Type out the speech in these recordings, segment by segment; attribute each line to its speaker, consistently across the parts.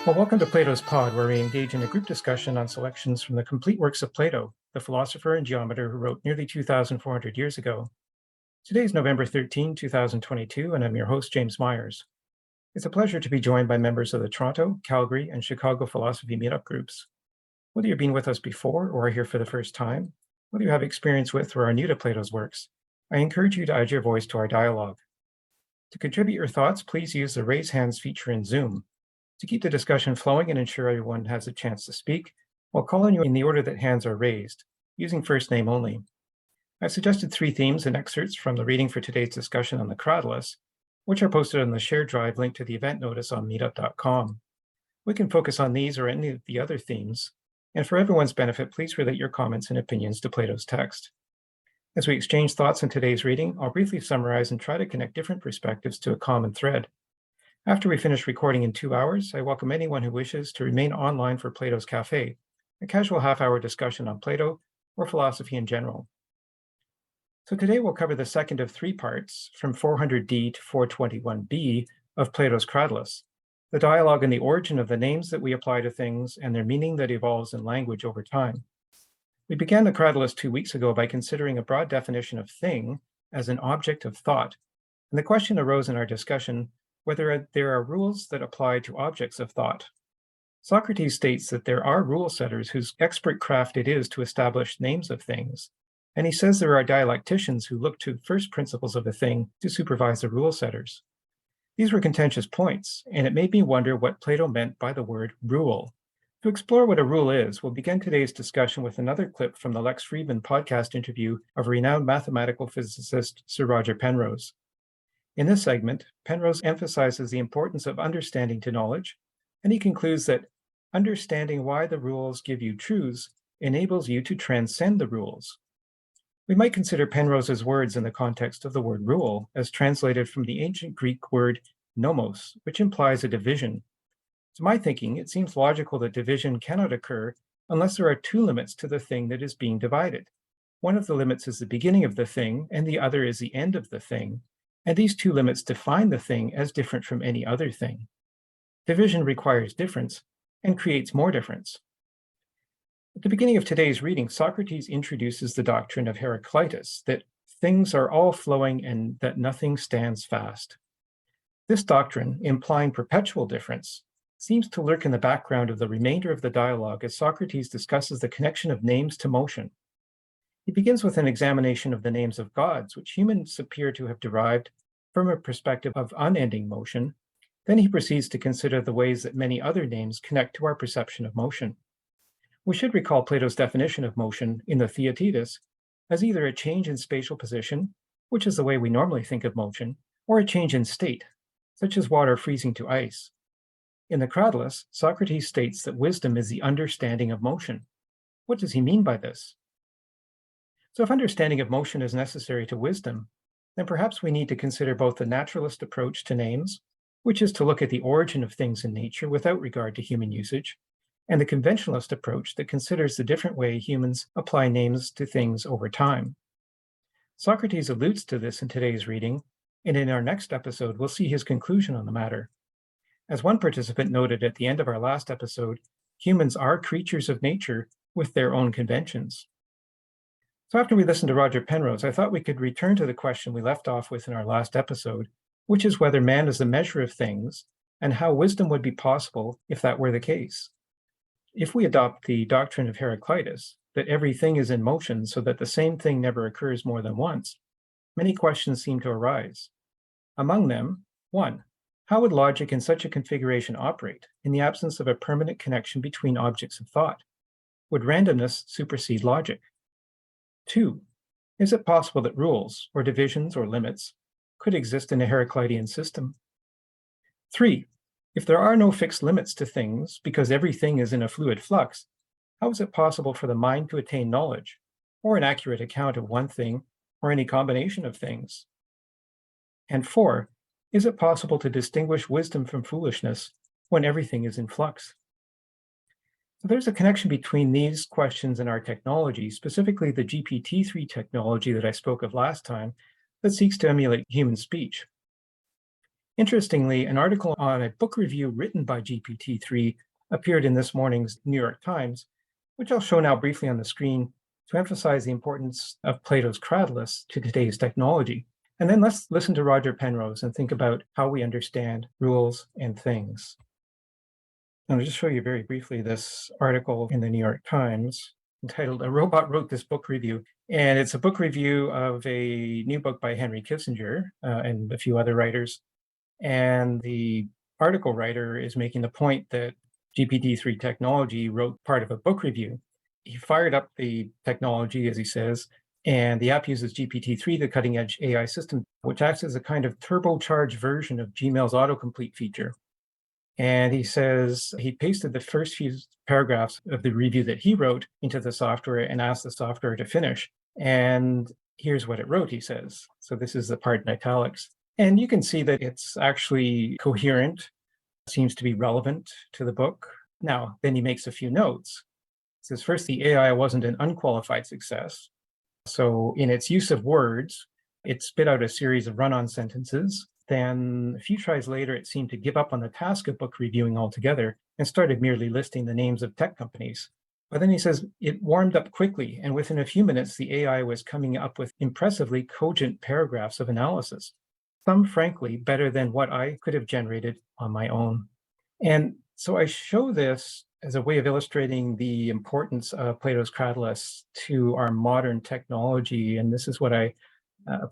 Speaker 1: Well, welcome to Plato's Pod, where we engage in a group discussion on selections from the complete works of Plato, the philosopher and geometer who wrote nearly 2,400 years ago. Today is November 13, 2022, and I'm your host, James Myers. It's a pleasure to be joined by members of the Toronto, Calgary, and Chicago Philosophy Meetup groups. Whether you've been with us before or are here for the first time, whether you have experience with or are new to Plato's works, I encourage you to add your voice to our dialogue. To contribute your thoughts, please use the Raise Hands feature in Zoom. To keep the discussion flowing and ensure everyone has a chance to speak, I'll call on you in the order that hands are raised, using first name only. I've suggested 3 themes and excerpts from the reading for today's discussion on the Cratylus, which are posted on the shared drive linked to the event notice on meetup.com. We can focus on these or any of the other themes, and for everyone's benefit, please relate your comments and opinions to Plato's text. As we exchange thoughts in today's reading, I'll briefly summarize and try to connect different perspectives to a common thread. After we finish recording in 2 hours, I welcome anyone who wishes to remain online for Plato's Cafe, a casual half-hour discussion on Plato or philosophy in general. So today we'll cover the second of 3 parts, from 400D to 421B, of Plato's Cratylus, the dialogue and the origin of the names that we apply to things and their meaning that evolves in language over time. We began the Cratylus 2 weeks ago by considering a broad definition of thing as an object of thought, and the question arose in our discussion whether there are rules that apply to objects of thought. Socrates states that there are rule setters whose expert craft it is to establish names of things, and he says there are dialecticians who look to first principles of a thing to supervise the rule setters. These were contentious points, and it made me wonder what Plato meant by the word rule. To explore what a rule is, we'll begin today's discussion with another clip from the Lex Fridman podcast interview of renowned mathematical physicist Sir Roger Penrose. In this segment, Penrose emphasizes the importance of understanding to knowledge, and he concludes that understanding why the rules give you truths enables you to transcend the rules. We might consider Penrose's words in the context of the word rule as translated from the ancient Greek word nomos, which implies a division. To my thinking, it seems logical that division cannot occur unless there are 2 limits to the thing that is being divided. One of the limits is the beginning of the thing, and the other is the end of the thing. And these 2 limits define the thing as different from any other thing. Division requires difference and creates more difference. At the beginning of today's reading, Socrates introduces the doctrine of Heraclitus, that things are all flowing and that nothing stands fast. This doctrine, implying perpetual difference, seems to lurk in the background of the remainder of the dialogue as Socrates discusses the connection of names to motion. He begins with an examination of the names of gods, which humans appear to have derived from a perspective of unending motion. Then he proceeds to consider the ways that many other names connect to our perception of motion. We should recall Plato's definition of motion in the thesis as either a change in spatial position, which is the way we normally think of motion, or a change in state, such as water freezing to ice. In the Cratylus, Socrates states that wisdom is the understanding of motion. What does he mean by this? So if understanding of motion is necessary to wisdom, then perhaps we need to consider both the naturalist approach to names, which is to look at the origin of things in nature without regard to human usage, and the conventionalist approach that considers the different way humans apply names to things over time. Socrates alludes to this in today's reading, and in our next episode, we'll see his conclusion on the matter. As one participant noted at the end of our last episode, humans are creatures of nature with their own conventions. So after we listened to Roger Penrose, I thought we could return to the question we left off with in our last episode, which is whether man is the measure of things and how wisdom would be possible if that were the case. If we adopt the doctrine of Heraclitus, that everything is in motion so that the same thing never occurs more than once, many questions seem to arise. Among them, 1, how would logic in such a configuration operate in the absence of a permanent connection between objects of thought? Would randomness supersede logic? 2, is it possible that rules, or divisions, or limits could exist in a Heraclitean system? 3, if there are no fixed limits to things because everything is in a fluid flux, how is it possible for the mind to attain knowledge, or an accurate account of one thing, or any combination of things? And 4, is it possible to distinguish wisdom from foolishness when everything is in flux? So there's a connection between these questions and our technology, specifically the GPT-3 technology that I spoke of last time, that seeks to emulate human speech. Interestingly, an article on a book review written by GPT-3 appeared in this morning's New York Times, which I'll show now briefly on the screen to emphasize the importance of Plato's Cratylus to today's technology. And then let's listen to Roger Penrose and think about how we understand rules and things. I'll just show you very briefly this article in the New York Times entitled "A Robot Wrote This Book Review." And it's a book review of a new book by Henry Kissinger and a few other writers. And the article writer is making the point that GPT-3 technology wrote part of a book review. He fired up the technology, as he says, and the app uses GPT-3, the cutting-edge AI system, which acts as a kind of turbocharged version of Gmail's autocomplete feature. And he says he pasted the first few paragraphs of the review that he wrote into the software and asked the software to finish. And here's what it wrote, he says. So this is the part in italics. And you can see that it's actually coherent, seems to be relevant to the book. Now, then he makes a few notes. He says, first, the AI wasn't an unqualified success. So in its use of words, it spit out a series of run-on sentences. Then a few tries later, it seemed to give up on the task of book reviewing altogether and started merely listing the names of tech companies. But then he says it warmed up quickly, and within a few minutes, the AI was coming up with impressively cogent paragraphs of analysis, some frankly better than what I could have generated on my own. And so I show this as a way of illustrating the importance of Plato's Cratylus to our modern technology. And this is what a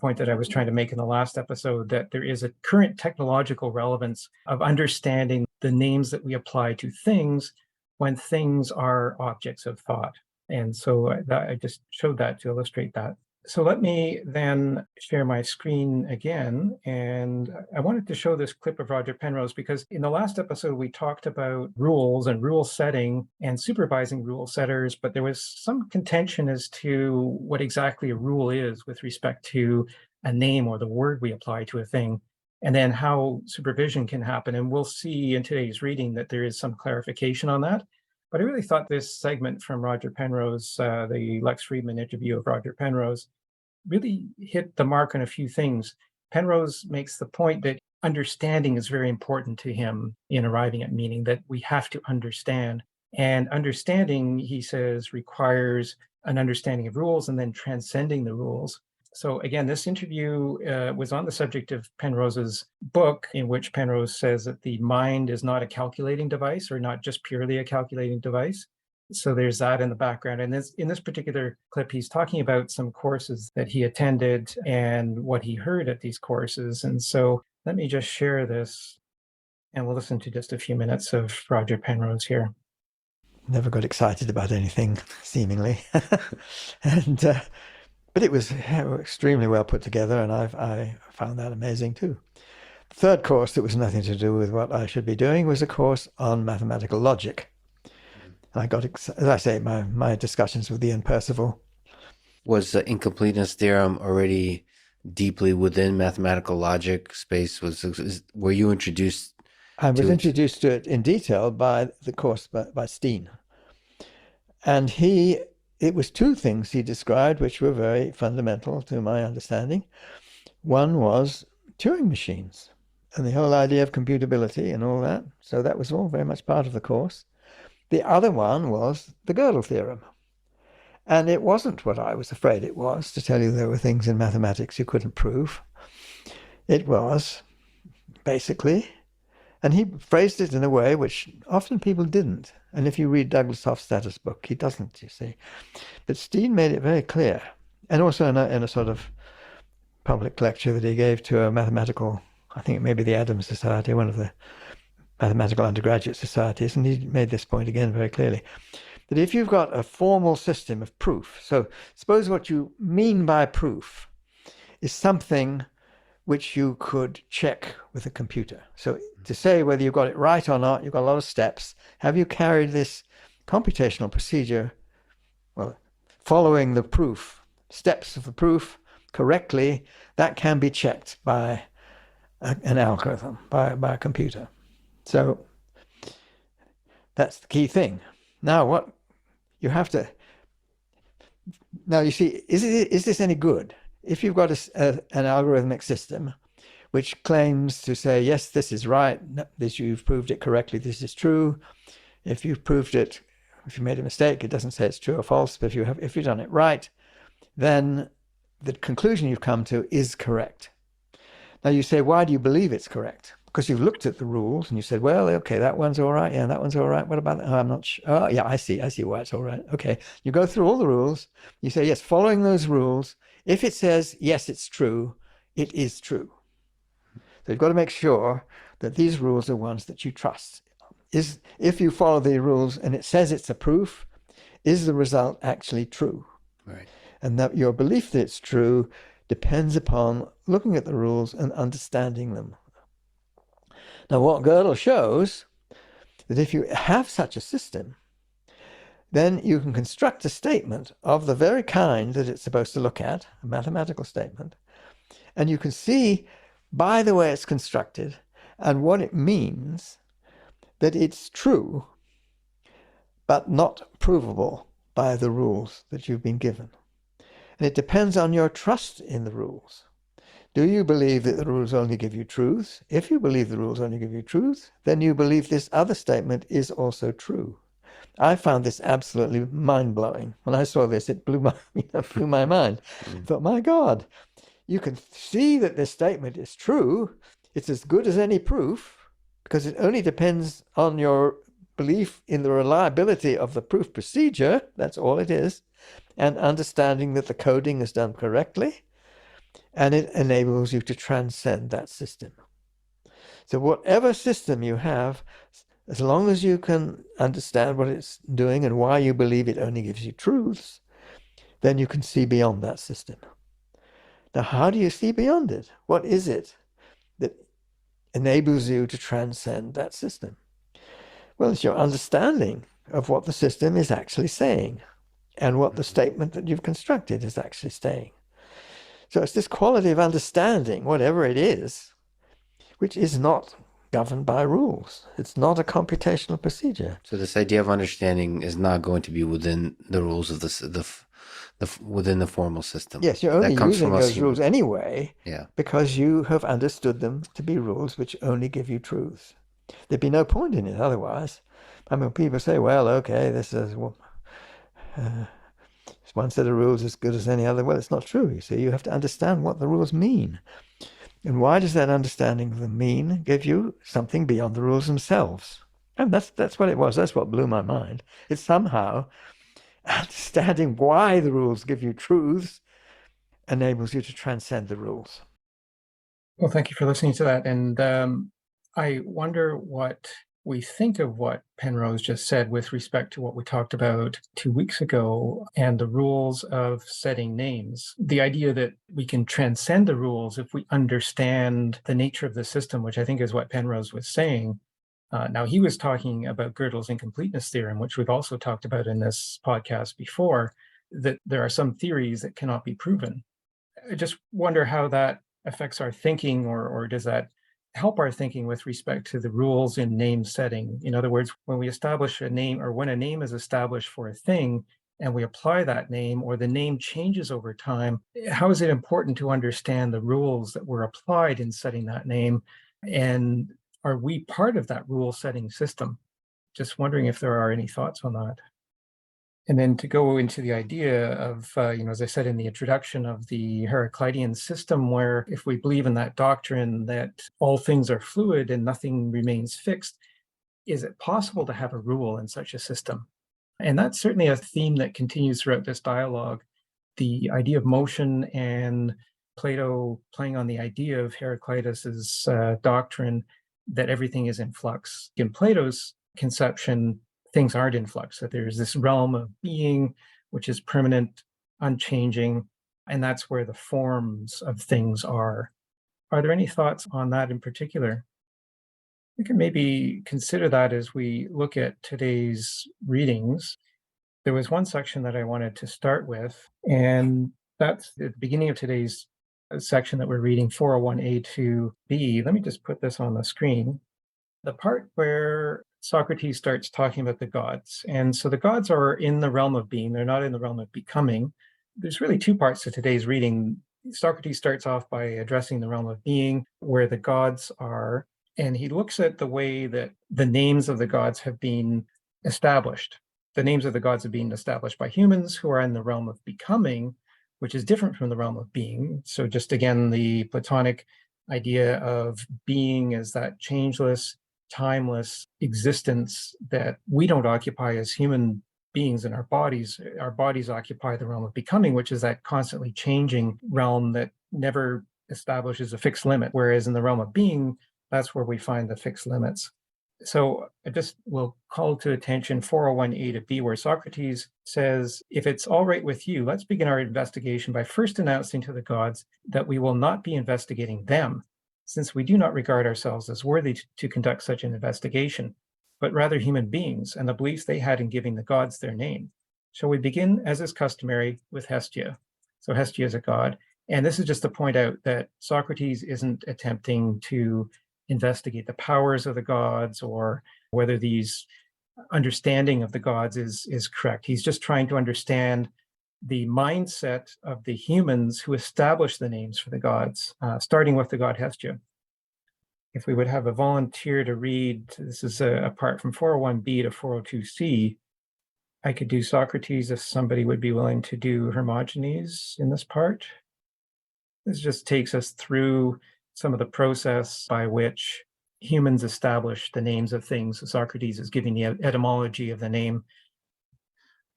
Speaker 1: point that I was trying to make in the last episode, that there is a current technological relevance of understanding the names that we apply to things when things are objects of thought. And so I just showed that to illustrate that. So let me then share my screen again. And I wanted to show this clip of Roger Penrose because in the last episode, we talked about rules and rule setting and supervising rule setters, but there was some contention as to what exactly a rule is with respect to a name or the word we apply to a thing, and then how supervision can happen. And we'll see in today's reading that there is some clarification on that. But I really thought this segment from Roger Penrose, the Lex Friedman interview of Roger Penrose, really hit the mark on a few things. Penrose makes the point that understanding is very important to him in arriving at meaning, that we have to understand. And understanding, he says, requires an understanding of rules and then transcending the rules. So again, this interview was on the subject of Penrose's book, in which Penrose says that the mind is not a calculating device, or not just purely a calculating device. So there's that in the background. And in this particular clip, he's talking about some courses that he attended and what he heard at these courses. And so let me just share this, and we'll listen to just a few minutes of Roger Penrose here.
Speaker 2: Never got excited about anything, seemingly. But it was extremely well put together, and I found that amazing too. The third course that was nothing to do with what I should be doing was a course on mathematical logic. And I got, as I say, my discussions with Ian Percival.
Speaker 3: Was the incompleteness theorem already deeply within mathematical logic space? Were you introduced?
Speaker 2: I was introduced to it in detail by the course by Steen. And it was two things he described which were very fundamental to my understanding. One was Turing machines and the whole idea of computability and all that. So that was all very much part of the course. The other one was the Gödel theorem. And it wasn't what I was afraid it was, to tell you there were things in mathematics you couldn't prove. It was basically, and he phrased it in a way which often people didn't. And if you read Douglas Hofstadter's book, he doesn't, you see. But Steen made it very clear. And also in a sort of public lecture that he gave to a mathematical, I think it may be the Adams Society, one of the mathematical undergraduate societies, and he made this point again very clearly, that if you've got a formal system of proof, so suppose what you mean by proof is something which you could check with a computer. So to say whether you've got it right or not, you've got a lot of steps. Have you carried this computational procedure, well, following the proof, steps of the proof correctly? That can be checked by an algorithm, by a computer. So that's the key thing. Now what you have to, now you see, is this any good? If you've got an algorithmic system which claims to say, yes, this is right, this you've proved it correctly, this is true. If you've proved it, if you made a mistake, it doesn't say it's true or false, but if you've done it right, then the conclusion you've come to is correct. Now you say, why do you believe it's correct? Because you've looked at the rules and you said, well, okay, that one's all right. Yeah, that one's all right. What about that? Oh, I'm not sure. Oh, yeah, I see why it's all right. Okay. You go through all the rules. You say, yes, following those rules, if it says, yes, it's true, it is true. So you've got to make sure that these rules are ones that you trust. If you follow the rules and it says it's a proof, is the result actually true?
Speaker 3: Right.
Speaker 2: And that your belief that it's true depends upon looking at the rules and understanding them. Now, what Gödel shows that if you have such a system, then you can construct a statement of the very kind that it's supposed to look at, a mathematical statement, and you can see by the way it's constructed and what it means that it's true, but not provable by the rules that you've been given. And it depends on your trust in the rules. Do you believe that the rules only give you truth? If you believe the rules only give you truth, then you believe this other statement is also true. I found this absolutely mind-blowing. When I saw this, it blew my mind. I thought, my God, you can see that this statement is true. It's as good as any proof because it only depends on your belief in the reliability of the proof procedure. That's all it is. And understanding that the coding is done correctly. And it enables you to transcend that system. So whatever system you have, as long as you can understand what it's doing and why you believe it only gives you truths, then you can see beyond that system. Now, how do you see beyond it? What is it that enables you to transcend that system? Well, it's your understanding of what the system is actually saying and what the statement that you've constructed is actually saying. So it's this quality of understanding, whatever it is, which is not governed by rules. It's not a computational procedure.
Speaker 3: So this idea of understanding is not going to be within the rules of within the formal system.
Speaker 2: Yes, you're only using those rules anyway,
Speaker 3: yeah,
Speaker 2: because you have understood them to be rules which only give you truth. There'd be no point in it otherwise. I mean, people say, well, okay, this is one set of rules as good as any other. Well, it's not true. You see, you have to understand what the rules mean. And why does that understanding of them mean give you something beyond the rules themselves? And that's what it was. That's what blew my mind. It's somehow understanding why the rules give you truths enables you to transcend the rules.
Speaker 1: Well, thank you for listening to that. And I wonder what we think of what Penrose just said with respect to what we talked about 2 weeks ago and the rules of setting names. The idea that we can transcend the rules if we understand the nature of the system, which I think is what Penrose was saying. Now, he was talking about Gödel's incompleteness theorem, which we've also talked about in this podcast before, that there are some theories that cannot be proven. I just wonder how that affects our thinking, or does that help our thinking with respect to the rules in name setting? In other words, when we establish a name, or when a name is established for a thing, and we apply that name, or the name changes over time, how is it important to understand the rules that were applied in setting that name? And are we part of that rule setting system? Just wondering if there are any thoughts on that. And then to go into the idea of, as I said in the introduction, of the Heraclitean system, where if we believe in that doctrine that all things are fluid and nothing remains fixed, is it possible to have a rule in such a system? And that's certainly a theme that continues throughout this dialogue. The idea of motion and Plato playing on the idea of Heraclitus's doctrine that everything is in flux. In Plato's conception, things aren't in flux, that there's this realm of being which is permanent, unchanging, and that's where the forms of things are. Are there any thoughts on that in particular? We can maybe consider that as we look at today's readings. There was one section that I wanted to start with, and that's at the beginning of today's section that we're reading, 401A to B. Let me just put this on the screen. The part where Socrates starts talking about the gods. And so the gods are in the realm of being, they're not in the realm of becoming. There's really two parts to today's reading. Socrates starts off by addressing the realm of being, where the gods are, and he looks at the way that the names of the gods have been established. The names of the gods have been established by humans who are in the realm of becoming, which is different from the realm of being. So just again, the Platonic idea of being as that changeless, timeless existence that we don't occupy as human beings in our bodies. Our bodies occupy the realm of becoming, which is that constantly changing realm that never establishes a fixed limit. Whereas in the realm of being, that's where we find the fixed limits. So I just will call to attention 401A to B, where Socrates says, if it's all right with you, let's begin our investigation by first announcing to the gods that we will not be investigating them, since we do not regard ourselves as worthy to conduct such an investigation, but rather human beings and the beliefs they had in giving the gods their name. Shall we begin, as is customary, with Hestia? So Hestia is a god. And this is just to point out that Socrates isn't attempting to investigate the powers of the gods or whether these understanding of the gods is correct. He's just trying to understand the mindset of the humans who established the names for the gods, starting with the god Hestia. If we would have a volunteer to read, this is apart from 401B to 402C, I could do Socrates if somebody would be willing to do Hermogenes in this part. This just takes us through some of the process by which humans establish the names of things. So Socrates is giving the etymology of the name.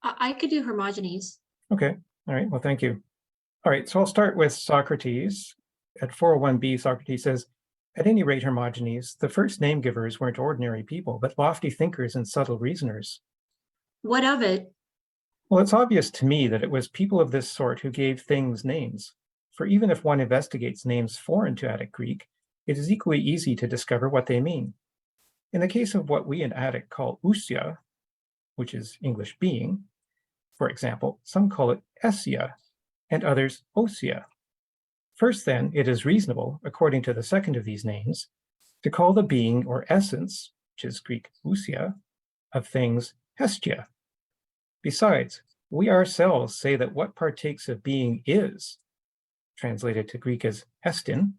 Speaker 4: I could do Hermogenes.
Speaker 1: Okay, all right, well, thank you. All right, so I'll start with Socrates. At 401B, Socrates says, at any rate, Hermogenes, the first name givers weren't ordinary people, but lofty thinkers and subtle reasoners.
Speaker 4: What of it?
Speaker 1: Well, it's obvious to me that it was people of this sort who gave things names. For even if one investigates names foreign to Attic Greek, it is equally easy to discover what they mean. In the case of what we in Attic call ousia, which is English being, for example, some call it essia and others ousia. First, then, it is reasonable, according to the second of these names, to call the being or essence, which is Greek ousia, of things Hestia. Besides, we ourselves say that what partakes of being is, translated to Greek as hestin,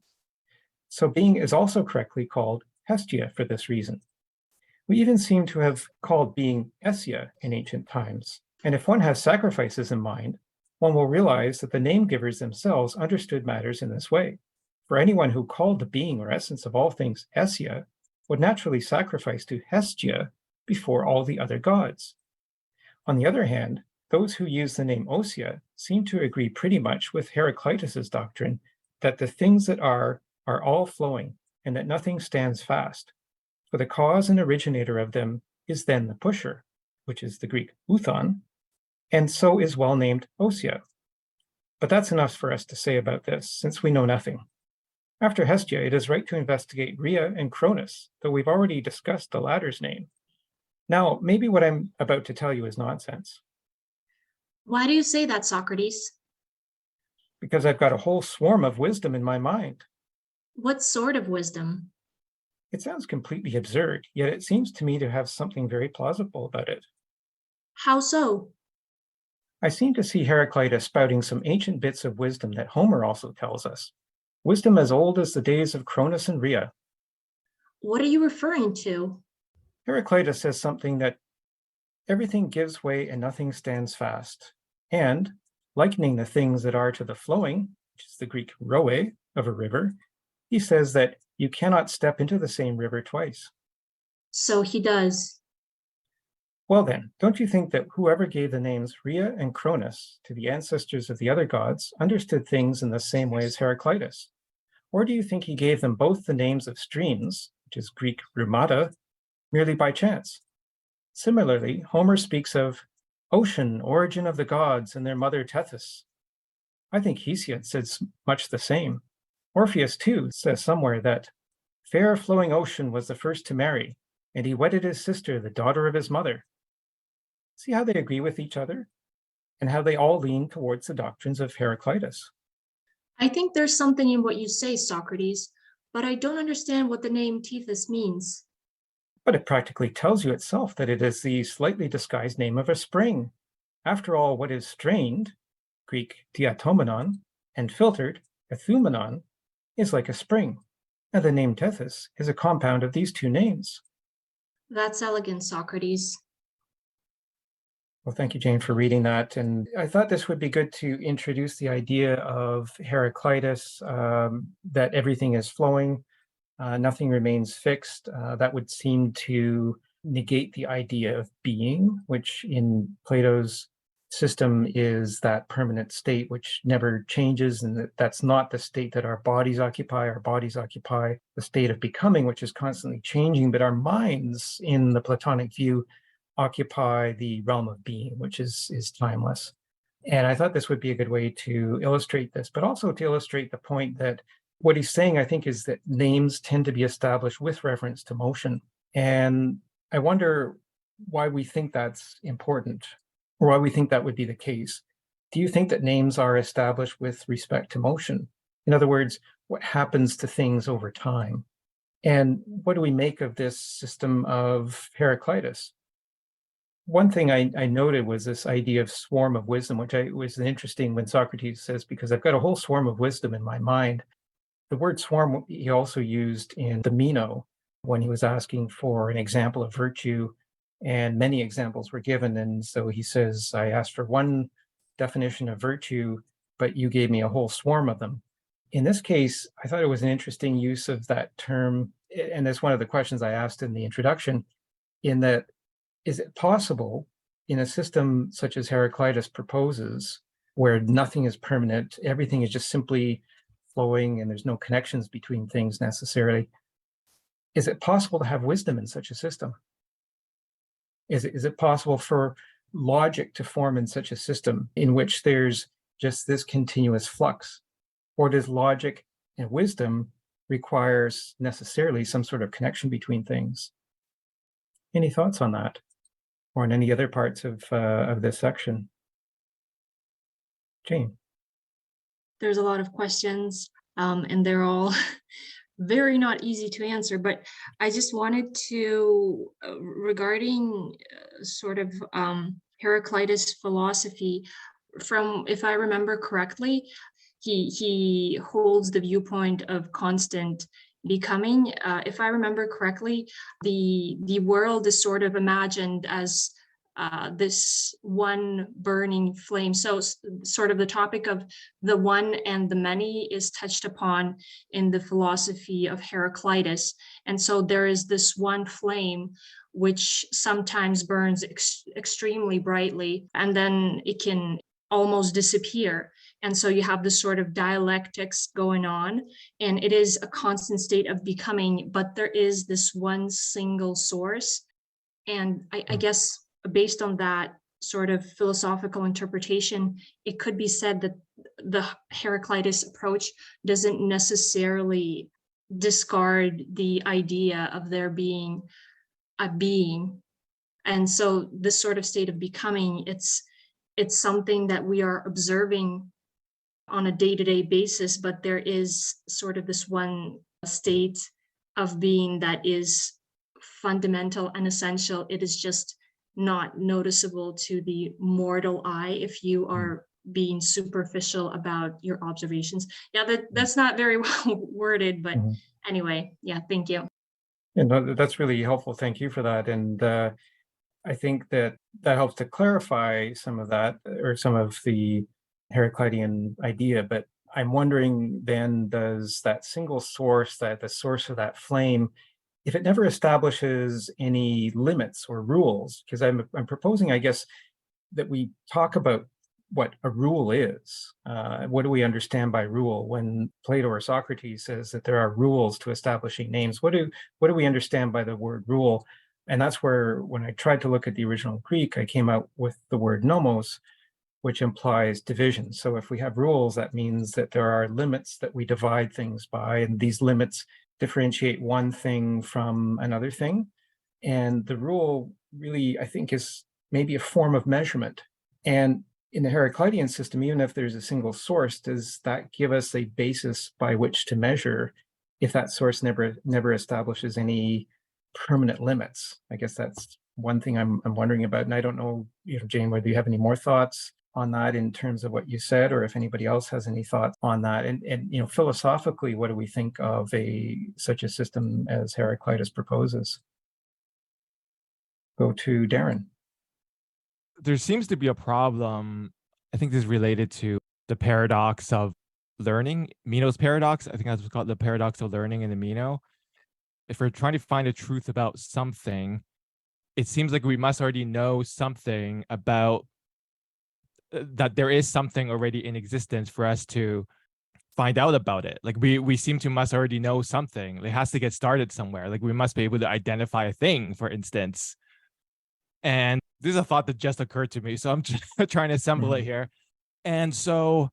Speaker 1: so being is also correctly called Hestia for this reason. We even seem to have called being essia in ancient times, and if one has sacrifices in mind, one will realize that the name givers themselves understood matters in this way. For anyone who called the being or essence of all things essia would naturally sacrifice to Hestia before all the other gods. On the other hand, those who use the name ousia seem to agree pretty much with Heraclitus's doctrine that the things that are all flowing and that nothing stands fast. For the cause and originator of them is then the pusher, which is the Greek outhon, and so is well named ousia. But that's enough for us to say about this, since we know nothing. After Hestia, it is right to investigate Rhea and Cronus, though we've already discussed the latter's name. Now, maybe what I'm about to tell you is nonsense.
Speaker 4: Why do you say that, Socrates?
Speaker 1: Because I've got a whole swarm of wisdom in my mind.
Speaker 4: What sort of wisdom?
Speaker 1: It sounds completely absurd, yet it seems to me to have something very plausible about it.
Speaker 4: How so?
Speaker 1: I seem to see Heraclitus spouting some ancient bits of wisdom that Homer also tells us. Wisdom as old as the days of Cronus and Rhea.
Speaker 4: What are you referring to?
Speaker 1: Heraclitus says something that everything gives way and nothing stands fast. And, likening the things that are to the flowing, which is the Greek roe of a river, he says that you cannot step into the same river twice.
Speaker 4: So he does.
Speaker 1: Well then, don't you think that whoever gave the names Rhea and Cronus to the ancestors of the other gods understood things in the same way as Heraclitus? Or do you think he gave them both the names of streams, which is Greek rheumata, merely by chance? Similarly, Homer speaks of ocean, origin of the gods, and their mother Tethys. I think Hesiod says much the same. Orpheus, too, says somewhere that fair flowing ocean was the first to marry, and he wedded his sister, the daughter of his mother. See how they agree with each other, and how they all lean towards the doctrines of Heraclitus.
Speaker 4: I think there's something in what you say, Socrates, but I don't understand what the name Tethys means.
Speaker 1: But it practically tells you itself that it is the slightly disguised name of a spring. After all, what is strained, Greek diatomenon, and filtered, a thumenon, is like a spring, and the name tethys is a compound of these two names.
Speaker 4: That's elegant, Socrates.
Speaker 1: Well, thank you, Jane, for reading that. And I thought this would be good to introduce the idea of Heraclitus, that everything is flowing, nothing remains fixed. That would seem to negate the idea of being, which in Plato's system is that permanent state which never changes, and that's not the state that our bodies occupy. Our bodies occupy the state of becoming, which is constantly changing, but our minds in the Platonic view occupy the realm of being, which is timeless. And I thought this would be a good way to illustrate this, but also to illustrate the point that what he's saying, I think, is that names tend to be established with reference to motion. And I wonder why we think that's important, or why we think that would be the case. Do you think that names are established with respect to motion? In other words, what happens to things over time? And what do we make of this system of Heraclitus? One thing I noted was this idea of swarm of wisdom, which was interesting when Socrates says, because I've got a whole swarm of wisdom in my mind. The word swarm he also used in the Meno when he was asking for an example of virtue, and many examples were given. And so he says, I asked for one definition of virtue, but you gave me a whole swarm of them. In this case, I thought it was an interesting use of that term. And that's one of the questions I asked in the introduction, in that, is it possible in a system such as Heraclitus proposes, where nothing is permanent, everything is just simply flowing and there's no connections between things necessarily, is it possible to have wisdom in such a system? Is it possible for logic to form in such a system in which there's just this continuous flux? Or does logic and wisdom requires necessarily some sort of connection between things? Any thoughts on that? Or in any other parts of this section? Jane.
Speaker 4: There's a lot of questions, and they're all very not easy to answer, but I just wanted to, regarding sort of Heraclitus philosophy, from, if I remember correctly, he holds the viewpoint of constant becoming. If I remember correctly, the world is sort of imagined as this one burning flame. So sort of the topic of the one and the many is touched upon in the philosophy of Heraclitus. And so there is this one flame which sometimes burns extremely brightly, and then it can almost disappear. And so you have this sort of dialectics going on, and it is a constant state of becoming, but there is this one single source. And I guess based on that sort of philosophical interpretation, it could be said that the Heraclitus approach doesn't necessarily discard the idea of there being a being. And so this sort of state of becoming, it's something that we are observing on a day-to-day basis, but there is sort of this one state of being that is fundamental and essential. It is just not noticeable to the mortal eye if you are being superficial about your observations. Yeah, that's not very well worded, but anyway, yeah, thank you.
Speaker 1: And that's really helpful. Thank you for that. And I think that helps to clarify some of that, or some of the Heraclitean idea. But I'm wondering then, does that single source, that the source of that flame, if it never establishes any limits or rules, because I'm proposing, I guess, that we talk about what a rule is. What do we understand by rule? When Plato or Socrates says that there are rules to establishing names, what do we understand by the word rule? And that's where, when I tried to look at the original Greek, I came out with the word nomos, which implies division. So if we have rules, that means that there are limits that we divide things by, and these limits differentiate one thing from another thing. And the rule really, I think, is maybe a form of measurement. And in the Heraclitean system, even if there's a single source, does that give us a basis by which to measure if that source never establishes any permanent limits? I guess that's one thing I'm wondering about. And I don't know, Jane, whether you have any more thoughts on that in terms of what you said, or if anybody else has any thoughts on that. And philosophically, what do we think of such a system as Heraclitus proposes? Go to Darren.
Speaker 5: There seems to be a problem. I think this is related to the paradox of learning, Meno's paradox. I think that's what's called, the paradox of learning in the Meno. If we're trying to find a truth about something, it seems like we must already know something about that there is something already in existence for us to find out about it. Like we seem to must already know something. It has to get started somewhere. Like we must be able to identify a thing, for instance. And this is a thought that just occurred to me, so I'm just trying to assemble it here. And so,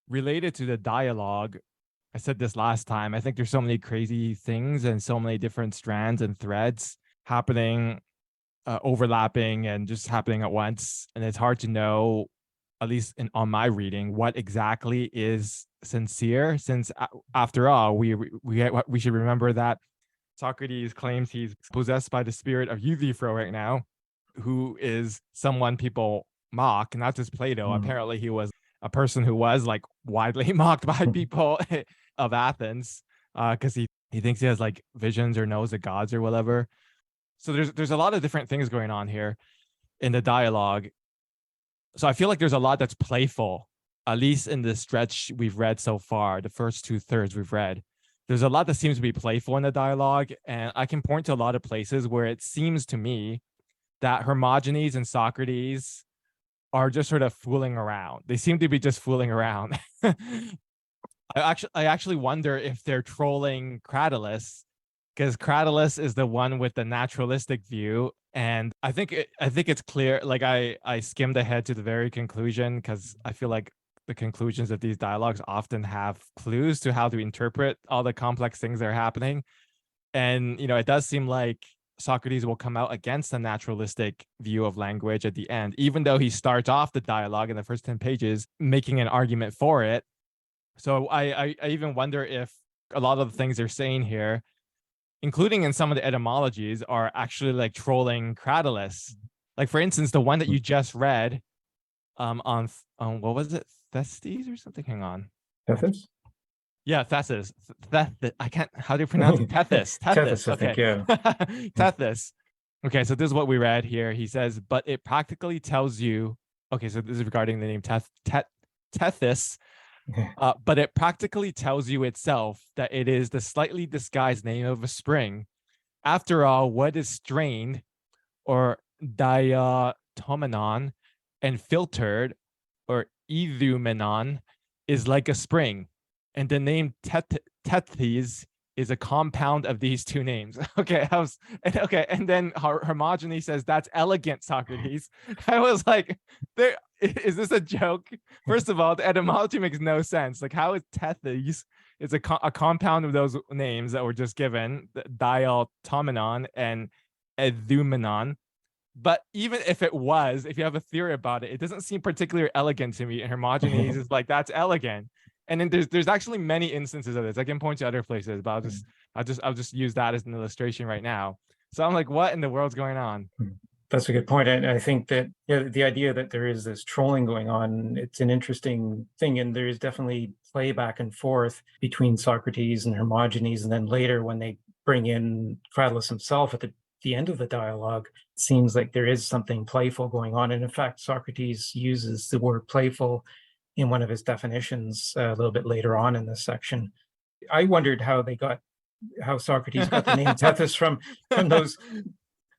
Speaker 5: related to the dialogue, I said this last time, I think there's so many crazy things and so many different strands and threads happening, overlapping and just happening at once. And it's hard to know, at least on my reading, what exactly is sincere, since after all, we should remember that Socrates claims he's possessed by the spirit of Euthyphro right now, who is someone people mock, not just Plato. Apparently he was a person who was like widely mocked by people of Athens, because he thinks he has like visions or knows the gods or whatever. So there's a lot of different things going on here in the dialogue. So I feel like there's a lot that's playful, at least in the stretch we've read so far, the first 2/3 we've read. There's a lot that seems to be playful in the dialogue, and I can point to a lot of places where it seems to me that Hermogenes and Socrates are just sort of fooling around. They seem to be just fooling around. I actually wonder if they're trolling Cratylus, because Cratylus is the one with the naturalistic view, and I think it's clear. Like I skimmed ahead to the very conclusion, because I feel like the conclusions of these dialogues often have clues to how to interpret all the complex things that are happening. And, it does seem like Socrates will come out against the naturalistic view of language at the end, even though he starts off the dialogue in the first 10 pages making an argument for it. So I even wonder if a lot of the things they're saying here, including in some of the etymologies, are actually like trolling Cratylus. Like, for instance, the one that you just read on what was it? Thestes or something? Hang on.
Speaker 1: Thesis?
Speaker 5: Yeah, thesis. I can't, how do you pronounce it? Tethys.
Speaker 1: Tethys, I think, yeah.
Speaker 5: Tethys. Okay, so this is what we read here. He says, but it practically tells you, okay, so this is regarding the name Tethys, but it practically tells you itself that it is the slightly disguised name of a spring. After all, what is strained or diatomenon and filtered or idhumenon is like a spring, and the name Tethys is a compound of these two names. Okay, and then Hermogenes says, that's elegant, Socrates. I was like, is this a joke? First of all, the etymology makes no sense. Like, how is Tethys is a compound of those names that were just given, diatomenon and idhumenon? But even if it was, if you have a theory about it, it doesn't seem particularly elegant to me. And Hermogenes is like, that's elegant. And then there's actually many instances of this. I can point to other places, but I'll just use that as an illustration right now. So I'm like, what in the world's going on?
Speaker 1: That's a good point. And I think that the idea that there is this trolling going on, it's an interesting thing. And there is definitely play back and forth between Socrates and Hermogenes. And then later when they bring in Cratylus himself at the end of the dialogue, it seems like there is something playful going on. And in fact, Socrates uses the word playful in one of his definitions a little bit later on in this section. I wondered how Socrates got the name Tethys from those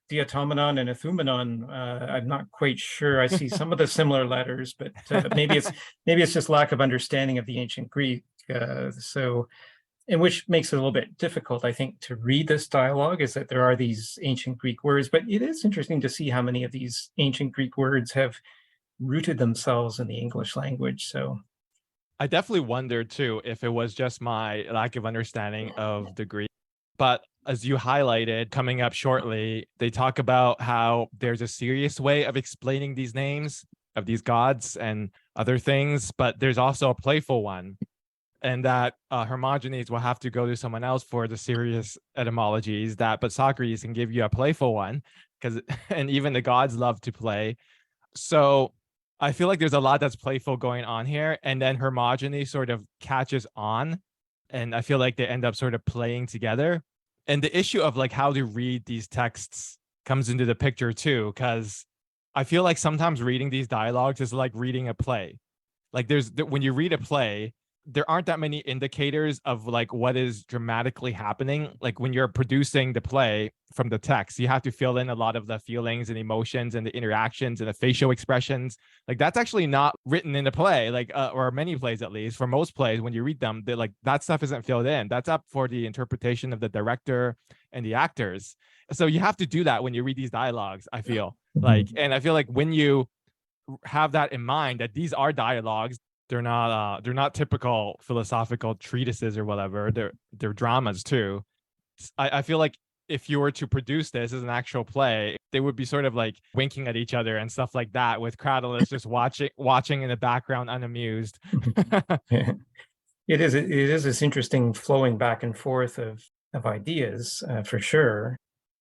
Speaker 1: diatomenon and ithumenon. I'm not quite sure. I see some of the similar letters, but maybe it's just lack of understanding of the ancient Greek. And which makes it a little bit difficult, I think, to read this dialogue, is that there are these ancient Greek words, but it is interesting to see how many of these ancient Greek words have rooted themselves in the English language. So
Speaker 5: I definitely wondered too if it was just my lack of understanding of the Greek. But as you highlighted, coming up shortly, they talk about how there's a serious way of explaining these names of these gods and other things, but there's also a playful one. And that Hermogenes will have to go to someone else for the serious etymologies, but Socrates can give you a playful one, and even the gods love to play. So I feel like there's a lot that's playful going on here, and then Hermogeny sort of catches on, and I feel like they end up sort of playing together. And the issue of like how to read these texts comes into the picture too, because I feel like sometimes reading these dialogues is like reading a play. Like when you read a play, there aren't that many indicators of like what is dramatically happening. Like when you're producing the play from the text, you have to fill in a lot of the feelings and emotions and the interactions and the facial expressions. Like that's actually not written in the play, like or many plays at least. For most plays, when you read them, they like that stuff isn't filled in. That's up for the interpretation of the director and the actors. So you have to do that when you read these dialogues, I feel like. And I feel like when you have that in mind, that these are dialogues, they're not typical philosophical treatises or whatever. They're dramas too. I feel like if you were to produce this as an actual play, they would be sort of like winking at each other and stuff like that, with Cratylus just watching in the background unamused.
Speaker 1: It is this interesting flowing back and forth of ideas, for sure.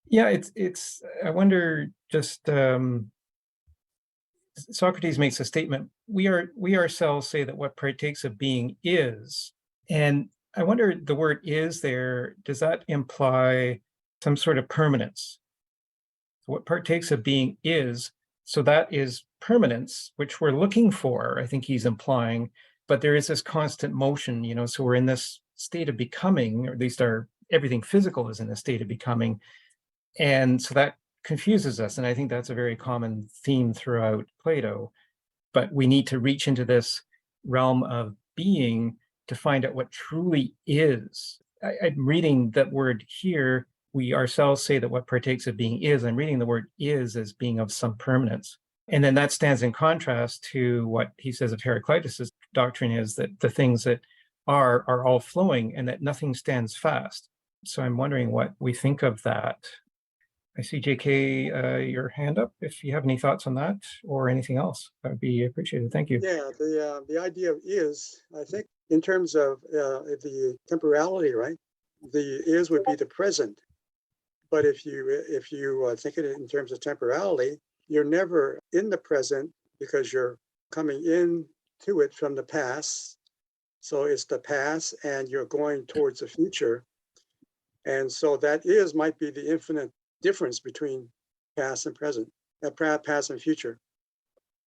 Speaker 1: Yeah, it's I wonder, just Socrates makes a statement, we ourselves say that what partakes of being is. And I wonder, the word is there, does that imply some sort of permanence? What partakes of being is, so that is permanence, which we're looking for, I think he's implying, but there is this constant motion, so we're in this state of becoming, or at least everything physical is in a state of becoming. And so that confuses us. And I think that's a very common theme throughout Plato. But we need to reach into this realm of being to find out what truly is. I'm reading that word here, we ourselves say that what partakes of being is. I'm reading the word is as being of some permanence. And then that stands in contrast to what he says of Heraclitus's doctrine, is that the things that are all flowing and that nothing stands fast. So I'm wondering what we think of that. I see JK, your hand up. If you have any thoughts on that or anything else, that would be appreciated. Thank you.
Speaker 6: Yeah, the idea of is, I think, in terms of the temporality, right? The is would be the present. But if you think of it in terms of temporality, you're never in the present because you're coming in to it from the past. So it's the past and you're going towards the future. And so that is might be the infinite difference between past and present, past and future.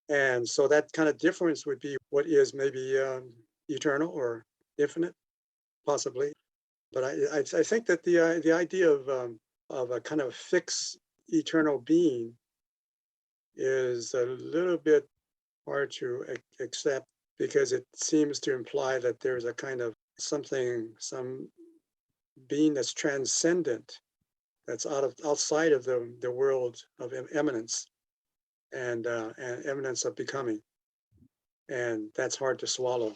Speaker 6: And so that kind of difference would be what is maybe eternal or infinite, possibly. But I think that the idea of a kind of fixed eternal being is a little bit hard to accept, because it seems to imply that there's a kind of some being that's transcendent, that's outside of the world of eminence and eminence of becoming, and that's hard to swallow.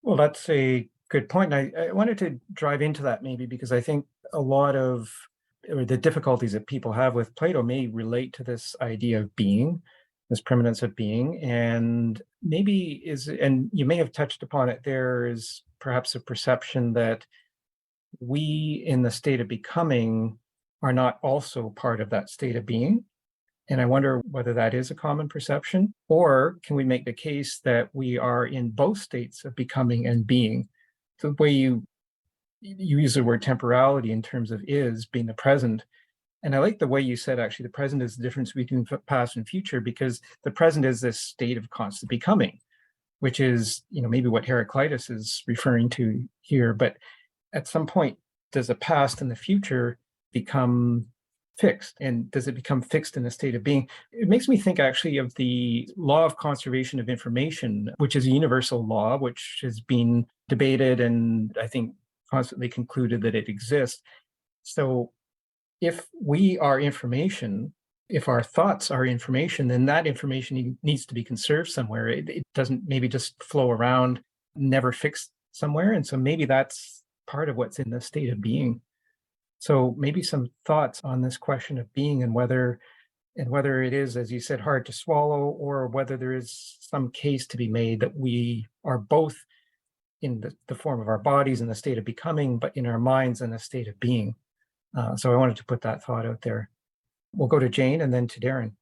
Speaker 1: Well, that's a good point. I wanted to drive into that maybe because I think a lot of the difficulties that people have with Plato may relate to this idea of being, this permanence of being, and maybe and you may have touched upon it, there is perhaps a perception that we in the state of becoming are not also part of that state of being. And I wonder whether that is a common perception, or can we make the case that we are in both states of becoming and being? The way you use the word temporality in terms of is being the present. And I like the way you said, actually, the present is the difference between past and future, because the present is this state of constant becoming, which is, maybe what Heraclitus is referring to here. But at some point, does the past and the future become fixed? And does it become fixed in a state of being? It makes me think actually of the law of conservation of information, which is a universal law, which has been debated and I think constantly concluded that it exists. So if we are information, if our thoughts are information, then that information needs to be conserved somewhere. It doesn't maybe just flow around, never fixed somewhere. And so maybe that's part of what's in the state of being. So maybe some thoughts on this question of being and whether it is, as you said, hard to swallow, or whether there is some case to be made that we are both in the form of our bodies in the state of becoming, but in our minds in the state of being. So I wanted to put that thought out there. We'll go to Jane and then to Darren.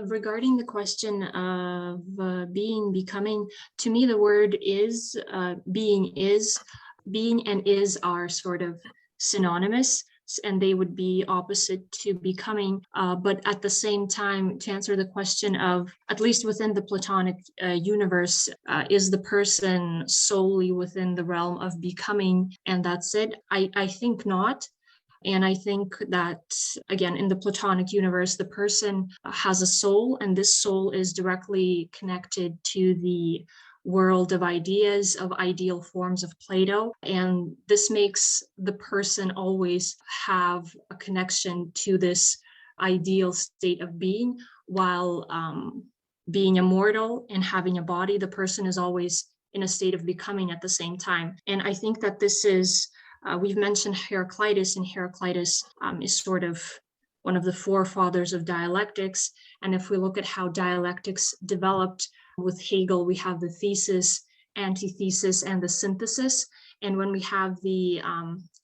Speaker 4: Regarding the question of being, becoming, to me, the word is, being and is are sort of synonymous, and they would be opposite to becoming. But at the same time, to answer the question of, at least within the Platonic universe, is the person solely within the realm of becoming and that's it? I think not. And I think that, again, in the Platonic universe, the person has a soul, and this soul is directly connected to the world of ideas, of ideal forms of Plato. And this makes the person always have a connection to this ideal state of being, while being immortal and having a body, the person is always in a state of becoming at the same time. And I think that this is, we've mentioned Heraclitus, and Heraclitus is sort of one of the forefathers of dialectics. And if we look at how dialectics developed with Hegel, we have the thesis, antithesis, and the synthesis. And when we have the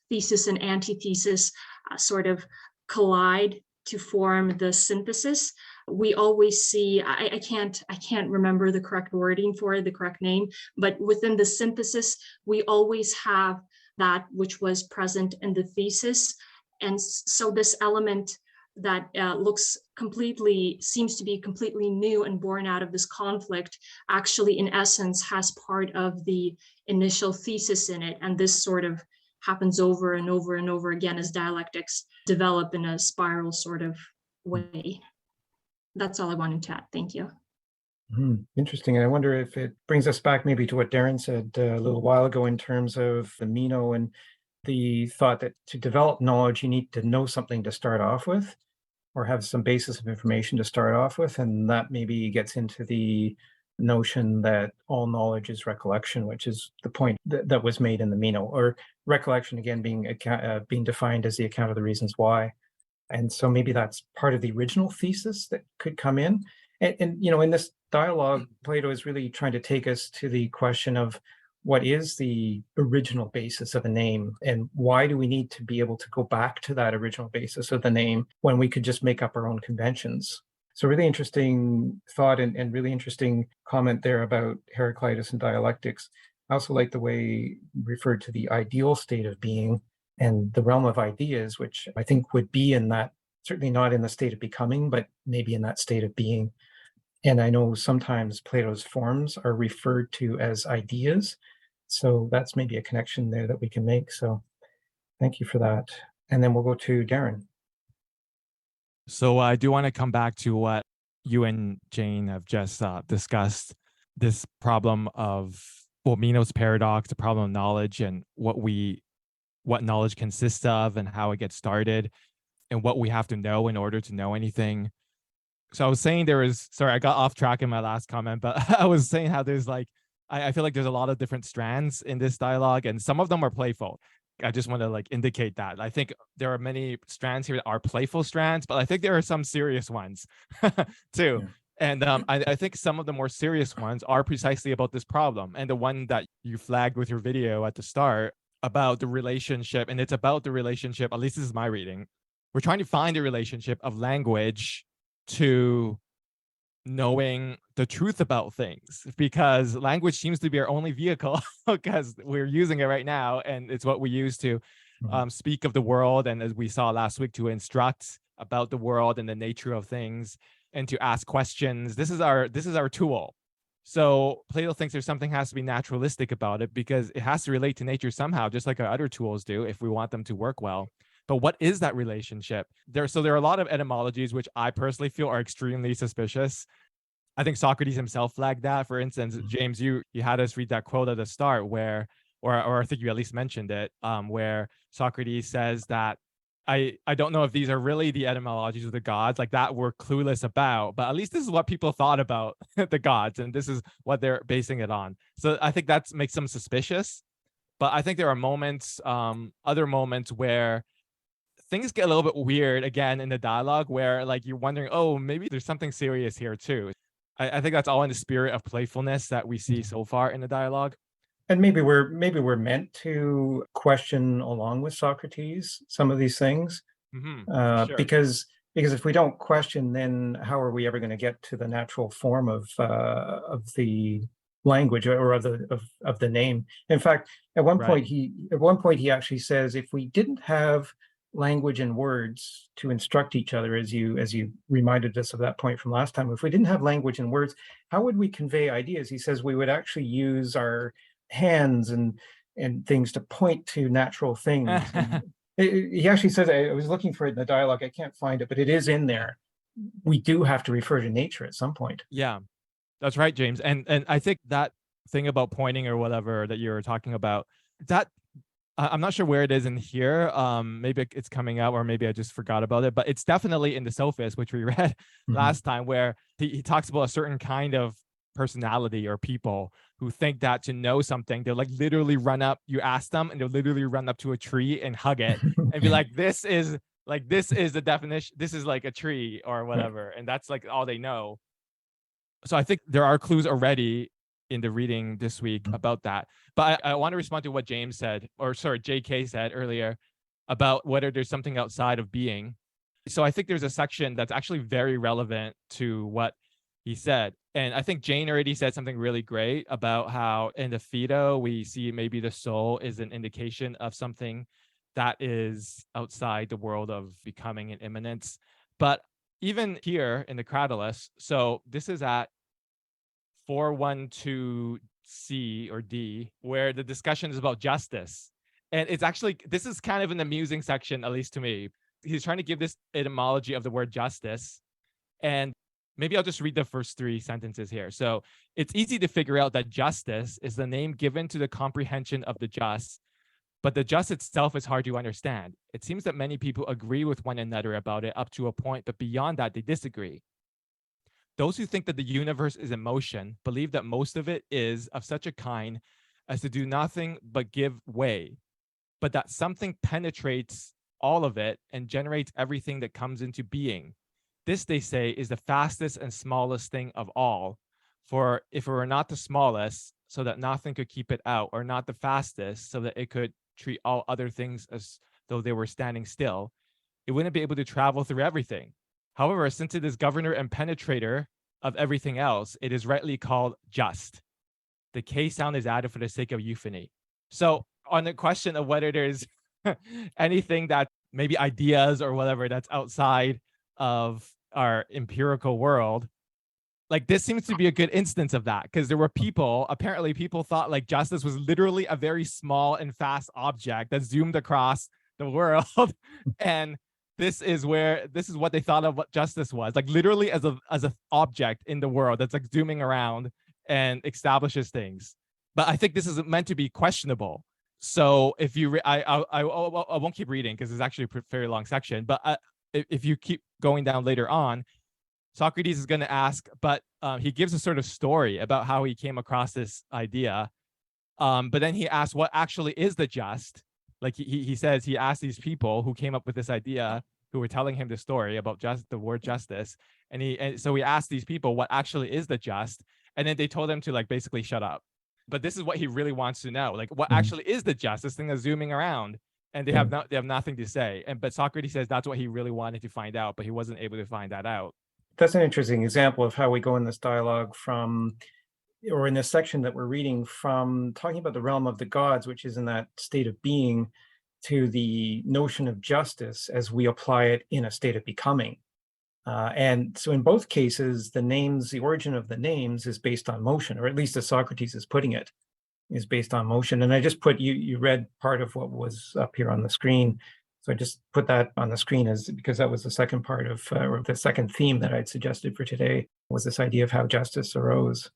Speaker 4: thesis and antithesis sort of collide to form the synthesis, we always see, I can't remember the correct wording for it, the correct name, but within the synthesis, we always have that which was present in the thesis. And so this element that seems to be completely new and born out of this conflict, actually in essence has part of the initial thesis in it. And this sort of happens over and over and over again as dialectics develop in a spiral sort of way. That's all I wanted to add. Thank you.
Speaker 1: Interesting. And I wonder if it brings us back maybe to what Darren said a little while ago in terms of the Meno and the thought that to develop knowledge, you need to know something to start off with, or have some basis of information to start off with. And that maybe gets into the notion that all knowledge is recollection, which is the point that was made in the Meno, or recollection again being defined as the account of the reasons why. And so maybe that's part of the original thesis that could come in. And in this dialogue, Plato is really trying to take us to the question of what is the original basis of a name, and why do we need to be able to go back to that original basis of the name when we could just make up our own conventions? So really interesting thought and really interesting comment there about Heraclitus and dialectics. I also like the way you referred to the ideal state of being and the realm of ideas, which I think would be in that, certainly not in the state of becoming, but maybe in that state of being. And I know sometimes Plato's forms are referred to as ideas. So that's maybe a connection there that we can make. So thank you for that. And then we'll go to Darren.
Speaker 5: So I do want to come back to what you and Jane have just discussed, this problem of, well, Meno's paradox, the problem of knowledge, and what knowledge consists of and how it gets started and what we have to know in order to know anything. So I was saying sorry, I got off track in my last comment, but I was saying how there's I feel like there's a lot of different strands in this dialogue, and some of them are playful. I just want to indicate that. I think there are many strands here that are playful strands, but I think there are some serious ones too. Yeah. And I think some of the more serious ones are precisely about this problem. And the one that you flagged with your video at the start about the relationship, and it's about the relationship, at least this is my reading. We're trying to find a relationship of language to knowing the truth about things, because language seems to be our only vehicle because we're using it right now, and it's what we use to speak of the world, and as we saw last week, to instruct about the world and the nature of things, and to ask questions. This is our tool. So Plato thinks there's something has to be naturalistic about it, because it has to relate to nature somehow, just like our other tools do, if we want them to work well. But what is that relationship? There are a lot of etymologies which I personally feel are extremely suspicious. I think Socrates himself flagged that. For instance, James, you had us read that quote at the start where, or I think you at least mentioned it, where Socrates says that I don't know if these are really the etymologies of the gods, like that we're clueless about, but at least this is what people thought about the gods, and this is what they're basing it on. So I think that makes them suspicious. But I think there are moments, other moments where things get a little bit weird again in the dialogue, where you're wondering, oh, maybe there's something serious here too. I think that's all in the spirit of playfulness that we see so far in the dialogue.
Speaker 1: And maybe we're meant to question along with Socrates some of these things,
Speaker 5: Sure.
Speaker 1: because Because if we don't question, then how are we ever going to get to the natural form of the language or of the name? In fact, at one point he actually says, if we didn't have language and words to instruct each other, as you reminded us of that point from last time, if we didn't have language and words, how would we convey ideas? He says we would actually use our hands and things to point to natural things. He actually says, I was looking for it in the dialogue, I can't find it, but it is in there. We do have to refer to nature at some point.
Speaker 5: Yeah, that's right, James. And I think that thing about pointing or whatever that you were talking about, that I'm not sure where it is in here. Maybe it's coming out, or maybe I just forgot about it, but it's definitely in the Sophist, which we read last time, where he talks about a certain kind of personality or people who think that to know something, they'll like literally run up, you ask them, and they'll literally run up to a tree and hug it and be like, this is the definition, this is like a tree or whatever. And that's like all they know. So I think there are clues already in the reading this week about that. But I want to respond to what James said, or sorry, JK said earlier, about whether there's something outside of being. So I think there's a section that's actually very relevant to what he said. And I think Jane already said something really great about how in the Phaedo, we see maybe the soul is an indication of something that is outside the world of becoming and immanence. But even here in the Cratylus, so this is at 412C or D, where the discussion is about justice. And it's actually, this is kind of an amusing section, at least to me. He's trying to give this etymology of the word justice. And maybe I'll just read the first 3 sentences here. So it's easy to figure out that justice is the name given to the comprehension of the just, but the just itself is hard to understand. It seems that many people agree with one another about it up to a point, but beyond that, they disagree. Those who think that the universe is in motion believe that most of it is of such a kind as to do nothing but give way, but that something penetrates all of it and generates everything that comes into being. This, they say, is the fastest and smallest thing of all. For if it were not the smallest, so that nothing could keep it out, or not the fastest, so that it could treat all other things as though they were standing still, it wouldn't be able to travel through everything. However, since it is governor and penetrator of everything else, it is rightly called just. The K sound is added for the sake of euphony. So on the question of whether there's anything that maybe ideas or whatever that's outside of our empirical world, like this seems to be a good instance of that, because there were apparently people thought like justice was literally a very small and fast object that zoomed across the world. And this is what they thought of what justice was, like literally as a object in the world that's like zooming around and establishes things. But I think this is meant to be questionable. So if you, I won't keep reading because it's actually a very long section, but if you keep going down later on, Socrates is going to ask, but he gives a sort of story about how he came across this idea. But then he asks, what actually is the just? Like he says, he asked these people who came up with this idea, who were telling him the story about just the word justice. And so he asked these people, what actually is the just? And then they told him to like basically shut up. But this is what he really wants to know. Like, what actually is the just? This thing that's zooming around. And they have nothing to say. But Socrates says that's what he really wanted to find out, but he wasn't able to find that out.
Speaker 1: That's an interesting example of how we go in this dialogue from, or in this section that we're reading, from talking about the realm of the gods, which is in that state of being, to the notion of justice as we apply it in a state of becoming. And so in both cases, the origin of the names is based on motion, or at least as Socrates is putting it, is based on motion. And I just put, you read part of what was up here on the screen. So I just put that on the screen because that was the second part of, or the second theme that I'd suggested for today, was this idea of how justice arose.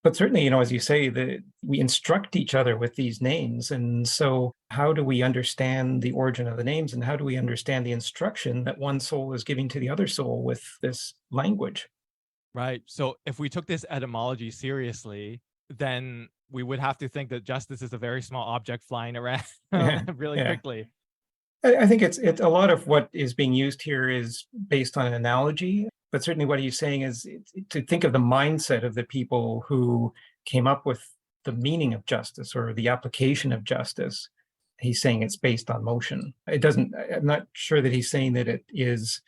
Speaker 1: But certainly, as you say, that we instruct each other with these names. And so how do we understand the origin of the names, and how do we understand the instruction that one soul is giving to the other soul with this language?
Speaker 5: Right. So if we took this etymology seriously, then we would have to think that justice is a very small object flying around really quickly.
Speaker 1: I think it's a lot of what is being used here is based on an analogy, but certainly what he's saying is to think of the mindset of the people who came up with the meaning of justice or the application of justice. He's saying it's based on motion. I'm not sure that he's saying that it is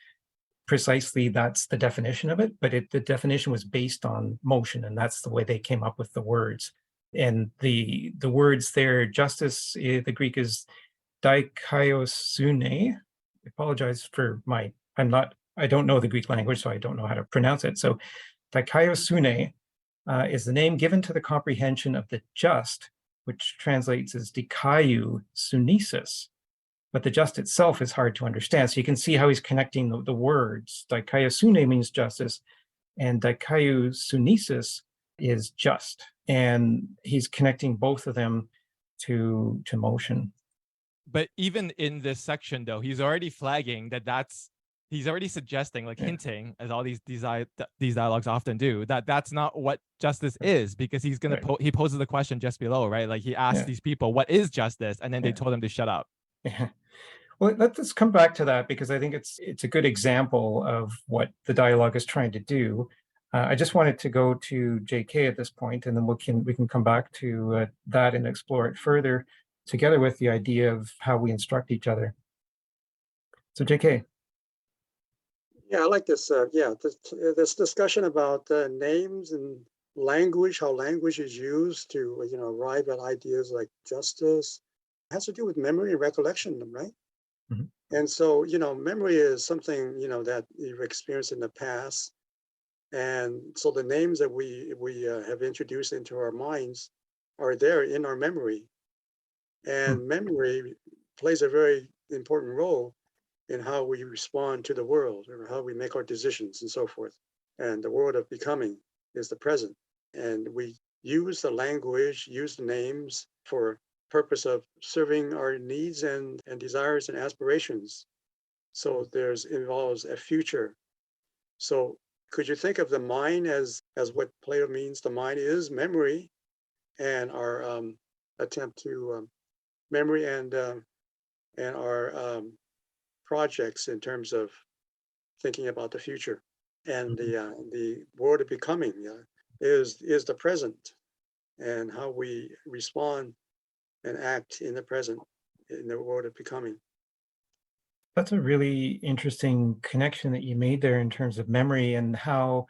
Speaker 1: precisely that's the definition of it, but the definition was based on motion, and that's the way they came up with the words. And the words there, justice, the Greek is dikaiosune. I apologize for I don't know the Greek language, so I don't know how to pronounce it. So dikaiosune is the name given to the comprehension of the just, which translates as dikaiou sunesis. But the just itself is hard to understand. So you can see how he's connecting the words. Dikaiosune means justice, and dikaiou sunesis is just. And he's connecting both of them to motion.
Speaker 5: But even in this section, though, he's already flagging he's already suggesting, like hinting, as all these dialogues often do, that's not what justice is, because he's gonna he poses the question just below, right? Like he asks these people, "What is justice?" And then they told him to shut up.
Speaker 1: Yeah. Well, let's come back to that, because I think it's a good example of what the dialogue is trying to do. I just wanted to go to JK at this point, and then we can come back to that and explore it further, together with the idea of how we instruct each other. So JK.
Speaker 6: Yeah, I like this. This discussion about names and language, how language is used to arrive at ideas like justice, has to do with memory and recollection, right?
Speaker 1: Mm-hmm.
Speaker 6: And so memory is something that you've experienced in the past, and so the names that we have introduced into our minds are there in our memory, and memory plays a very important role in how we respond to the world, or how we make our decisions and so forth. And the world of becoming is the present. And we use the language, use the names for purpose of serving our needs and desires and aspirations. So involves a future. So could you think of the mind as what Plato means? The mind is memory, and our attempt to memory and our projects in terms of thinking about the future. And the world of becoming is the present, and how we respond and act in the present in the world of becoming.
Speaker 1: That's a really interesting connection that you made there in terms of memory, and how,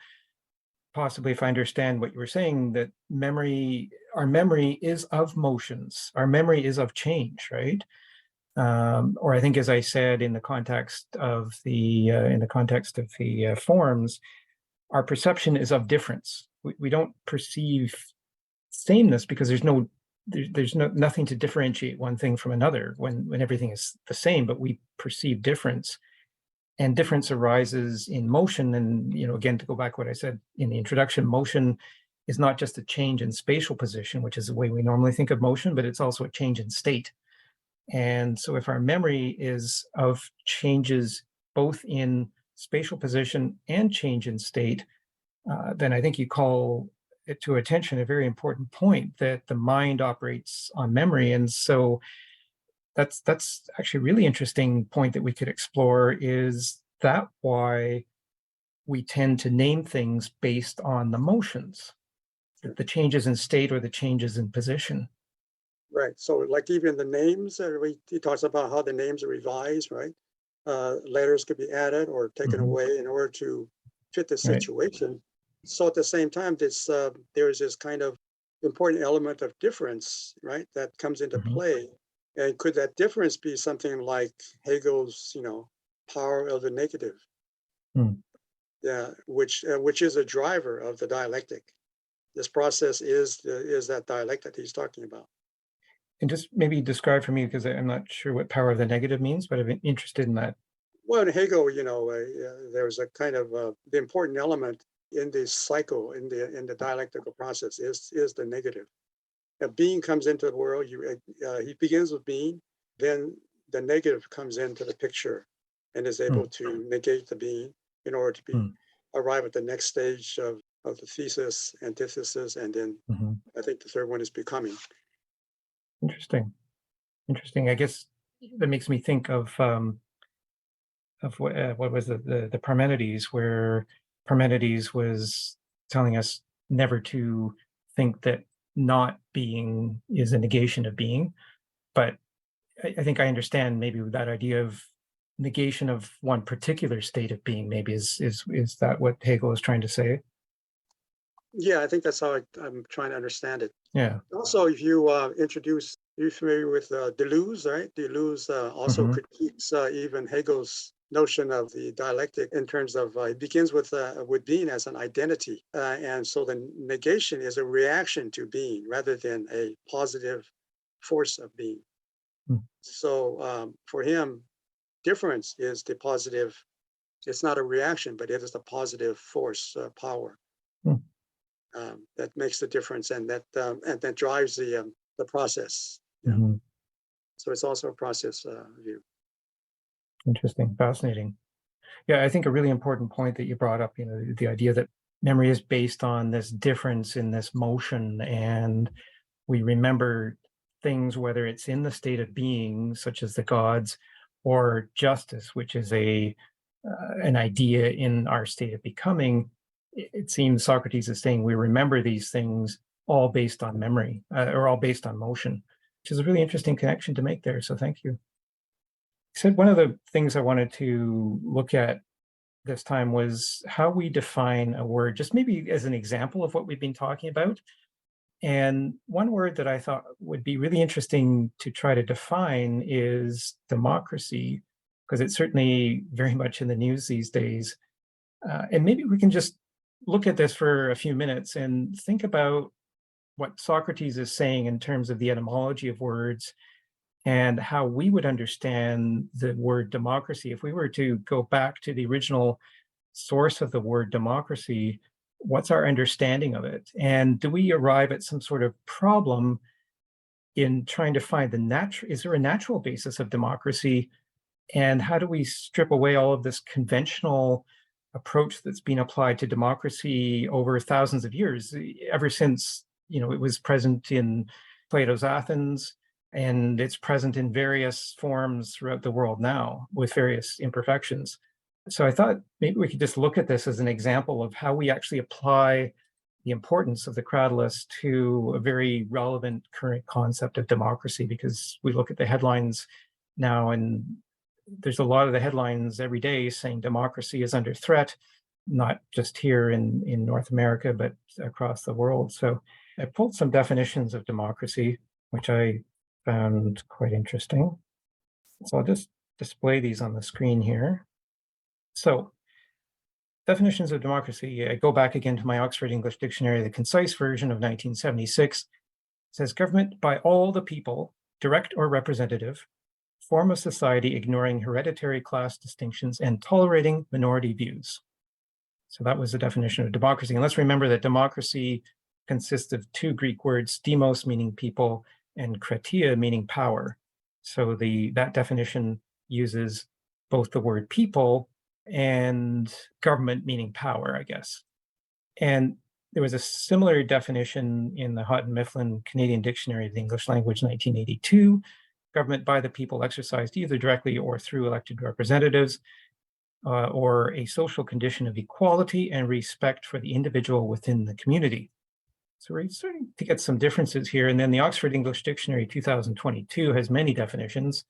Speaker 1: possibly, if I understand what you were saying, that our memory is of motions, our memory is of change, right? Or I think, as I said, in the context of the forms, our perception is of difference. We don't perceive sameness, because there's nothing to differentiate one thing from another when everything is the same, but we perceive difference, and difference arises in motion. And again, to go back to what I said in the introduction, motion is not just a change in spatial position, which is the way we normally think of motion, but it's also a change in state. And so if our memory is of changes both in spatial position and change in state, then I think you call it to attention a very important point, that the mind operates on memory. And so that's actually a really interesting point that we could explore. Is that why we tend to name things based on the motions, the changes in state or the changes in position?
Speaker 6: Right. So like even the names, he talks about how the names are revised, right? Letters could be added or taken away in order to fit the situation. Right. So at the same time, there's this kind of important element of difference, right, that comes into play. And could that difference be something like Hegel's, power of the negative? Yeah, which is a driver of the dialectic. This process is that dialectic he's talking about.
Speaker 1: And just maybe describe for me, because I'm not sure what power of the negative means, but I've been interested in that.
Speaker 6: Well, in Hegel, there's a kind of the important element in this cycle, in the dialectical process, is the negative. A being comes into the world. He begins with being, then the negative comes into the picture, and is able to negate the being in order to arrive at the next stage of the thesis, antithesis, and then I think the third one is becoming.
Speaker 1: Interesting. I guess that makes me think of what was the Parmenides, where Parmenides was telling us never to think that not being is a negation of being. But I think I understand maybe that idea of negation of one particular state of being, maybe is that what Hegel is trying to say?
Speaker 6: Yeah, I think that's how I'm trying to understand it.
Speaker 1: Yeah.
Speaker 6: Also, if you you're familiar with Deleuze, right? Deleuze also
Speaker 1: Mhm.
Speaker 6: critiques even Hegel's notion of the dialectic in terms of it begins with being as an identity, and so the negation is a reaction to being rather than a positive force of being.
Speaker 1: Hmm.
Speaker 6: So for him, difference is the positive. It's not a reaction, but it is a positive force, power.
Speaker 1: Hmm.
Speaker 6: That makes the difference, and that drives the process. Yeah.
Speaker 1: Mhm.
Speaker 6: So it's also a process view.
Speaker 1: Interesting, fascinating. Yeah, I think a really important point that you brought up, the idea that memory is based on this difference in this motion, and we remember things, whether it's in the state of being, such as the gods, or justice, which is an idea in our state of becoming. It seems Socrates is saying we remember these things all based on memory, or all based on motion, which is a really interesting connection to make there. So thank you. Said one of the things I wanted to look at this time was how we define a word, just maybe as an example of what we've been talking about. And one word that I thought would be really interesting to try to define is democracy, because it's certainly very much in the news these days. And maybe we can just look at this for a few minutes and think about what Socrates is saying in terms of the etymology of words and how we would understand the word democracy. If we were to go back to the original source of the word democracy, what's our understanding of it? And do we arrive at some sort of problem in trying to find is there a natural basis of democracy? And how do we strip away all of this conventional approach that's been applied to democracy over thousands of years, ever since, it was present in Plato's Athens, and it's present in various forms throughout the world now with various imperfections. So I thought maybe we could just look at this as an example of how we actually apply the importance of the Cratylus to a very relevant current concept of democracy, because we look at the headlines now, and there's a lot of the headlines every day saying democracy is under threat, not just here in North America, but across the world. So I pulled some definitions of democracy, which I found quite interesting. So I'll just display these on the screen here. So definitions of democracy, I go back again to my Oxford English Dictionary, the concise version of 1976. It says government by all the people, direct or representative, form of society ignoring hereditary class distinctions and tolerating minority views. So that was the definition of democracy. And let's remember that democracy consists of two Greek words, demos meaning people and kratia meaning power. So that definition uses both the word people and government meaning power, I guess. And there was a similar definition in the Houghton Mifflin Canadian Dictionary of the English Language, 1982. Government by the people exercised either directly or through elected representatives, or a social condition of equality and respect for the individual within the community. So we're starting to get some differences here. And then the Oxford English Dictionary 2022 has many definitions.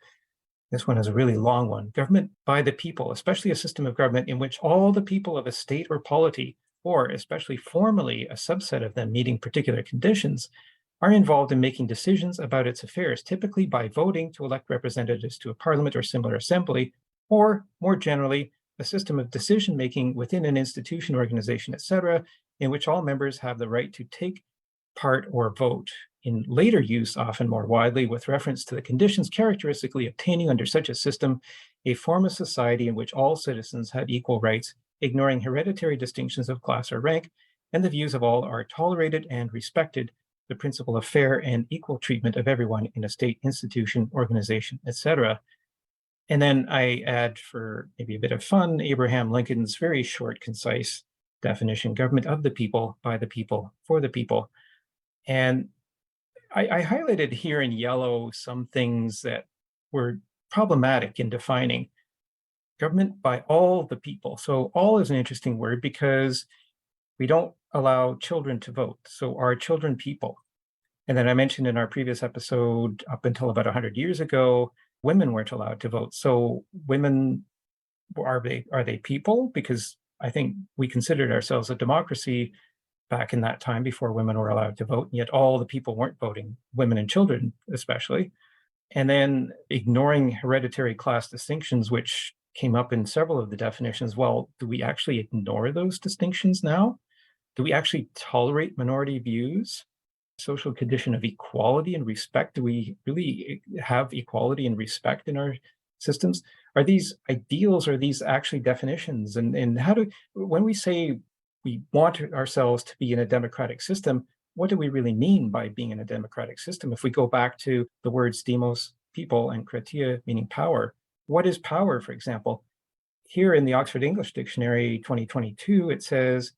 Speaker 1: This one is a really long one. Government by the people, especially a system of government in which all the people of a state or polity, or especially formally a subset of them meeting particular conditions, are involved in making decisions about its affairs, typically by voting to elect representatives to a parliament or similar assembly, or more generally, a system of decision-making within an institution, organization, etc., in which all members have the right to take part or vote. In later use, often more widely, with reference to the conditions characteristically obtaining under such a system, a form of society in which all citizens have equal rights, ignoring hereditary distinctions of class or rank, and the views of all are tolerated and respected, the principle of fair and equal treatment of everyone in a state, institution, organization, etc. And then I add, for maybe a bit of fun, Abraham Lincoln's very short, concise definition: government of the people, by the people, for the people. And I highlighted here in yellow some things that were problematic in defining government by all the people. So all is an interesting word because we don't allow children to vote. So are children people? And then I mentioned in our previous episode, up until about 100 years ago, women weren't allowed to vote. So women, are they people? Because I think we considered ourselves a democracy back in that time before women were allowed to vote, and yet all the people weren't voting, women and children especially. And then ignoring hereditary class distinctions, which came up in several of the definitions. Well, do we actually ignore those distinctions now? Do we actually tolerate minority views? Social condition of equality and respect. Do we really have equality and respect in our systems? Are these ideals? Are these actually definitions? And how do, when we say we want ourselves to be in a democratic system, what do we really mean by being in a democratic system? If we go back to the words demos, people, and kratia, meaning power, what is power, for example? Here in the Oxford English Dictionary 2022, it says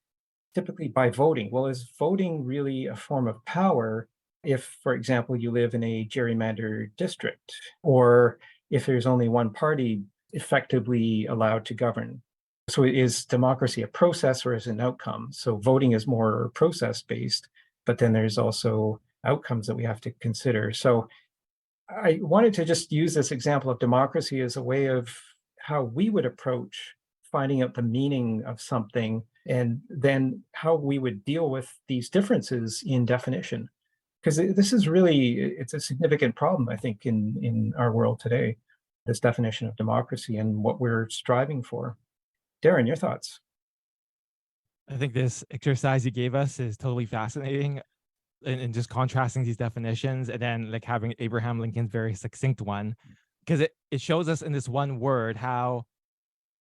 Speaker 1: typically by voting. Well, is voting really a form of power if, for example, you live in a gerrymandered district, or if there's only one party effectively allowed to govern? So is democracy a process or is it an outcome? So voting is more process-based, but then there's also outcomes that we have to consider. So I wanted to just use this example of democracy as a way of how we would approach finding out the meaning of something, and then how we would deal with these differences in definition. Because this is really, it's a significant problem, I think, in our world today, this definition of democracy and what we're striving for. Darren, your thoughts?
Speaker 5: I think this exercise you gave us is totally fascinating, and just contrasting these definitions, and then like having Abraham Lincoln's very succinct one, because it shows us in this one word how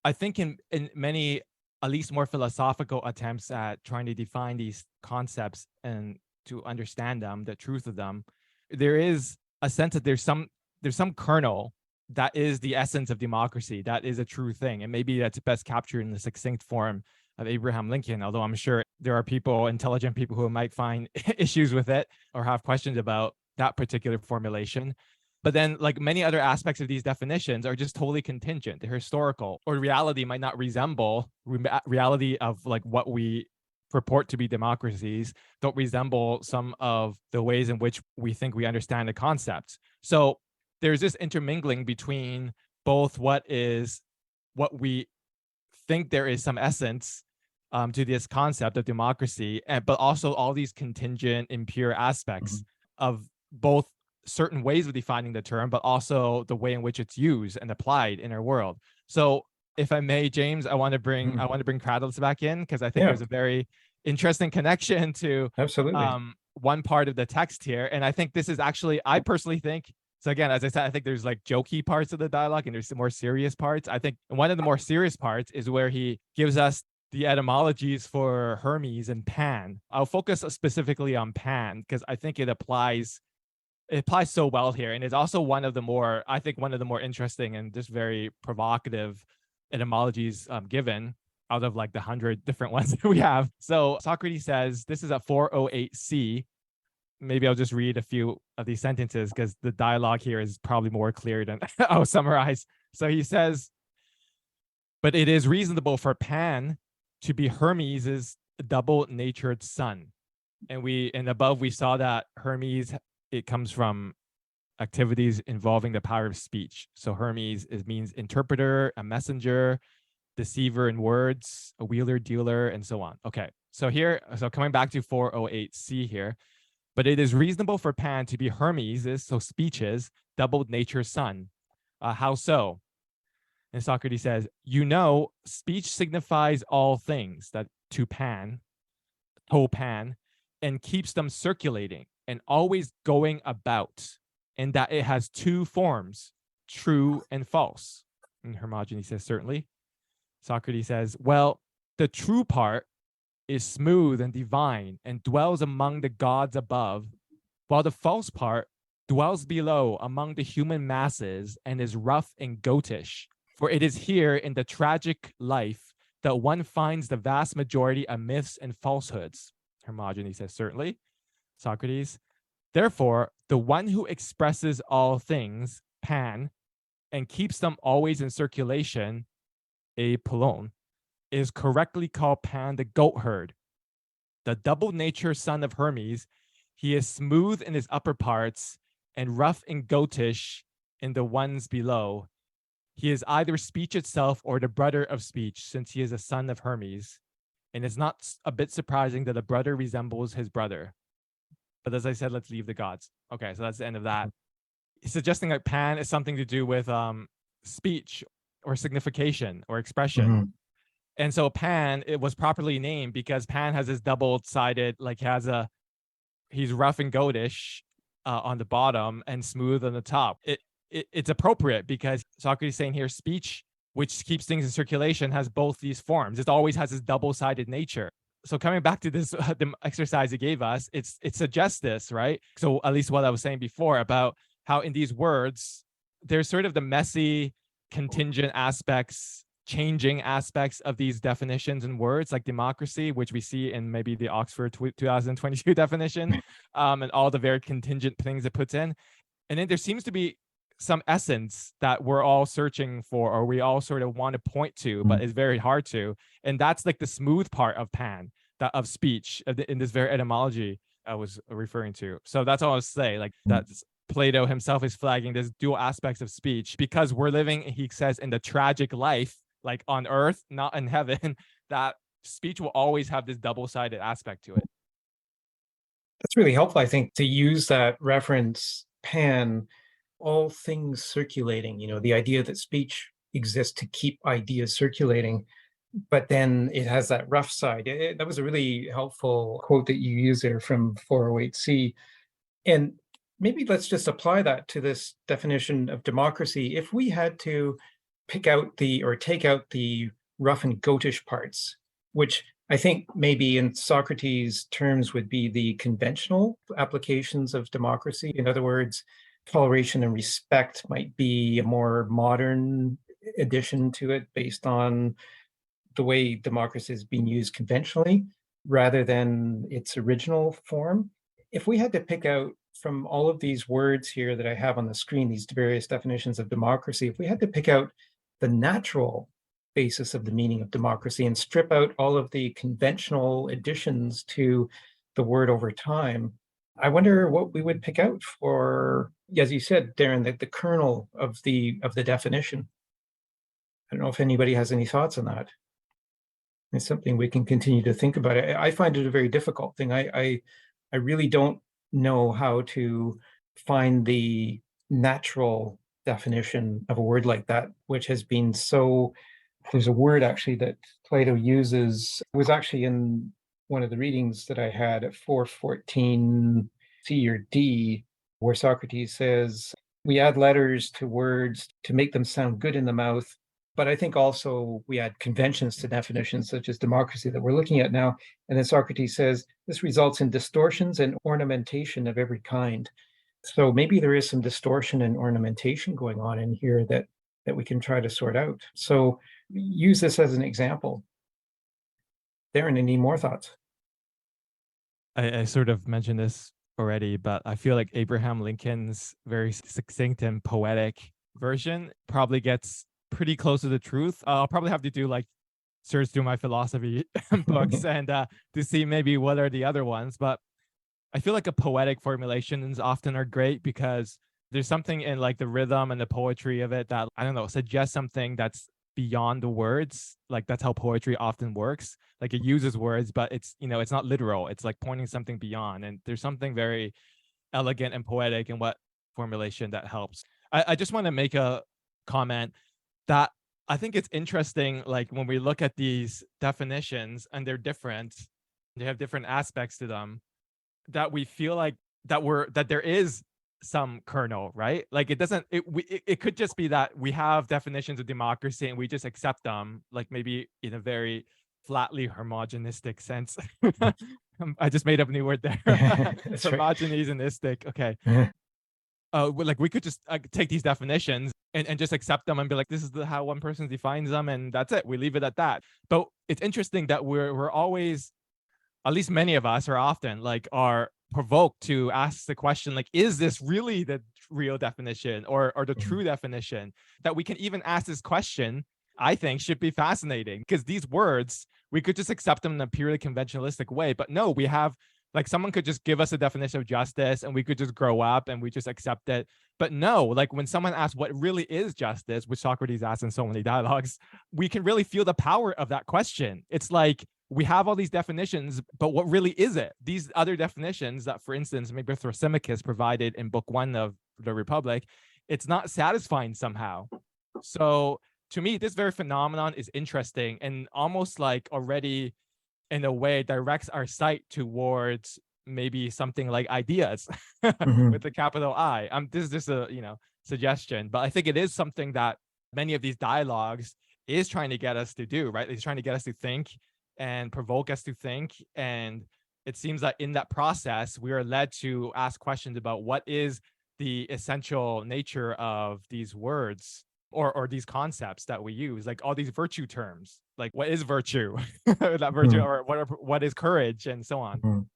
Speaker 5: I think in many, at least more philosophical attempts at trying to define these concepts and to understand them, the truth of them, there is a sense that there's some kernel that is the essence of democracy, that is a true thing. And maybe that's best captured in the succinct form of Abraham Lincoln, although I'm sure there are people, intelligent people, who might find issues with it or have questions about that particular formulation. But then, like many other aspects of these definitions, are just totally contingent. They're historical, or reality might not resemble reality of like what we purport to be democracies, don't resemble some of the ways in which we think we understand the concepts. So there's this intermingling between both what we think there is some essence to this concept of democracy, but also all these contingent, impure aspects of both certain ways of defining the term, but also the way in which it's used and applied in our world. So if I may, James, I want to bring Cratylus back in, because I think there's a very interesting connection to one part of the text here. And I think this is actually, I personally think, so again, as I said, I think there's like jokey parts of the dialogue and there's some more serious parts. I think one of the more serious parts is where he gives us the etymologies for Hermes and Pan. I'll focus specifically on Pan because I think it applies so well here. And it's also one of the more interesting and just very provocative etymologies given out of like the 100 different ones that we have. So Socrates says, this is at 408c. Maybe I'll just read a few of these sentences because the dialogue here is probably more clear than I'll summarize. So he says, but it is reasonable for Pan to be Hermes' double-natured son. And above we saw that Hermes, it comes from activities involving the power of speech. So Hermes means interpreter, a messenger, deceiver in words, a wheeler, dealer, and so on. Okay, so coming back to 408c here, but it is reasonable for Pan to be Hermes', so speech's, double-natured son. How so? And Socrates says, speech signifies all things, that to Pan, and keeps them circulating and always going about, and that it has two forms, true and false. And Hermogenes says, certainly. Socrates says, well, the true part is smooth and divine and dwells among the gods above, while the false part dwells below among the human masses and is rough and goatish. For it is here in the tragic life that one finds the vast majority of myths and falsehoods. Hermogenes says, certainly. Socrates, therefore, the one who expresses all things, Pan, and keeps them always in circulation, Apollon, is correctly called Pan the goatherd. The double-natured son of Hermes, he is smooth in his upper parts and rough and goatish in the ones below. He is either speech itself or the brother of speech, since he is a son of Hermes. And it's not a bit surprising that a brother resembles his brother. But as I said, let's leave the gods. Okay, so that's the end of that. He's suggesting that Pan is something to do with speech or signification or expression.
Speaker 1: Mhm.
Speaker 5: And so Pan, it was properly named because Pan has this double-sided, like he's rough and goatish on the bottom and smooth on the top. It's appropriate because Socrates is saying here, speech, which keeps things in circulation, has both these forms. It always has this double-sided nature. So coming back to this the exercise he gave us, it suggests this, right? So at least what I was saying before about how in these words, there's sort of the messy, contingent aspects, changing aspects of these definitions and words, like democracy, which we see in maybe the Oxford 2022 definition, and all the very contingent things it puts in. And then there seems to be some essence that we're all searching for, or we all sort of want to point to, but it's very hard to. And that's like the smooth part of Pan, of speech, in this very etymology I was referring to. So that's all I was saying, like that's Plato himself is flagging this dual aspects of speech because we're living, he says, in the tragic life, like on earth, not in heaven, that speech will always have this double-sided aspect to it.
Speaker 1: That's really helpful, I think, to use that reference, Pan, all things circulating, the idea that speech exists to keep ideas circulating, but then it has that rough side. That was a really helpful quote that you used there from 408C. And maybe let's just apply that to this definition of democracy. If we had to take out the rough and goatish parts, which I think maybe in Socrates' terms would be the conventional applications of democracy. In other words, toleration and respect might be a more modern addition to it based on the way democracy is being used conventionally rather than its original form. If we had to pick out from all of these words here that I have on the screen, these various definitions of democracy, if we had to pick out the natural basis of the meaning of democracy and strip out all of the conventional additions to the word over time, I wonder what we would pick out for, as you said, Darren, the kernel of the definition. I don't know if anybody has any thoughts on that. It's something we can continue to think about. I find it a very difficult thing. I really don't know how to find the natural definition of a word like that, which has been so. There's a word actually that Plato uses. It was actually in one of the readings that I had at 414 C or D, where Socrates says, we add letters to words to make them sound good in the mouth. But I think also we add conventions to definitions such as democracy that we're looking at now. And then Socrates says, this results in distortions and ornamentation of every kind. So maybe there is some distortion and ornamentation going on in here that we can try to sort out. So use this as an example. Darren, any more thoughts?
Speaker 5: I sort of mentioned this already, but I feel like Abraham Lincoln's very succinct and poetic version probably gets pretty close to the truth. I'll probably have to do like search through my philosophy books and to see maybe what are the other ones. But I feel like a poetic formulations often are great because there's something in like the rhythm and the poetry of it that, I don't know, suggests something that's beyond the words. Like that's how poetry often works. Like it uses words, but it's, it's not literal. It's like pointing something beyond. And there's something very elegant and poetic in what formulation that helps. I just want to make a comment that I think it's interesting, like when we look at these definitions and they're different, they have different aspects to them, that we feel like that there is some kernel, right? Like it could just be that we have definitions of democracy and we just accept them, like maybe in a very flatly homogenistic sense. I just made up a new word there. Homogenistic. Okay. Like we could just take these definitions and just accept them and be like, this is how one person defines them, and that's it. We leave it at that. But it's interesting that we're always, at least many of us are often like are provoked to ask the question, like, is this really the real definition or the true definition? That we can even ask this question, I think, should be fascinating, because these words, we could just accept them in a purely conventionalistic way. But no, we have Like someone could just give us a definition of justice and we could just grow up and we just accept it. But no, like when someone asks what really is justice, which Socrates asks in so many dialogues, we can really feel the power of that question. It's like we have all these definitions, but what really is it? These other definitions that, for instance, maybe Thrasymachus provided in book 1 of the Republic, it's not satisfying somehow. So to me, this very phenomenon is interesting and almost like already in a way directs our sight towards maybe something like ideas with the capital I. This is just a suggestion, but I think it is something that many of these dialogues is trying to get us to do, right? It's trying to get us to think and provoke us to think. And it seems that in that process, we are led to ask questions about what is the essential nature of these words or these concepts that we use, like all these virtue terms, like what is virtue, that virtue, or what is courage, and so on.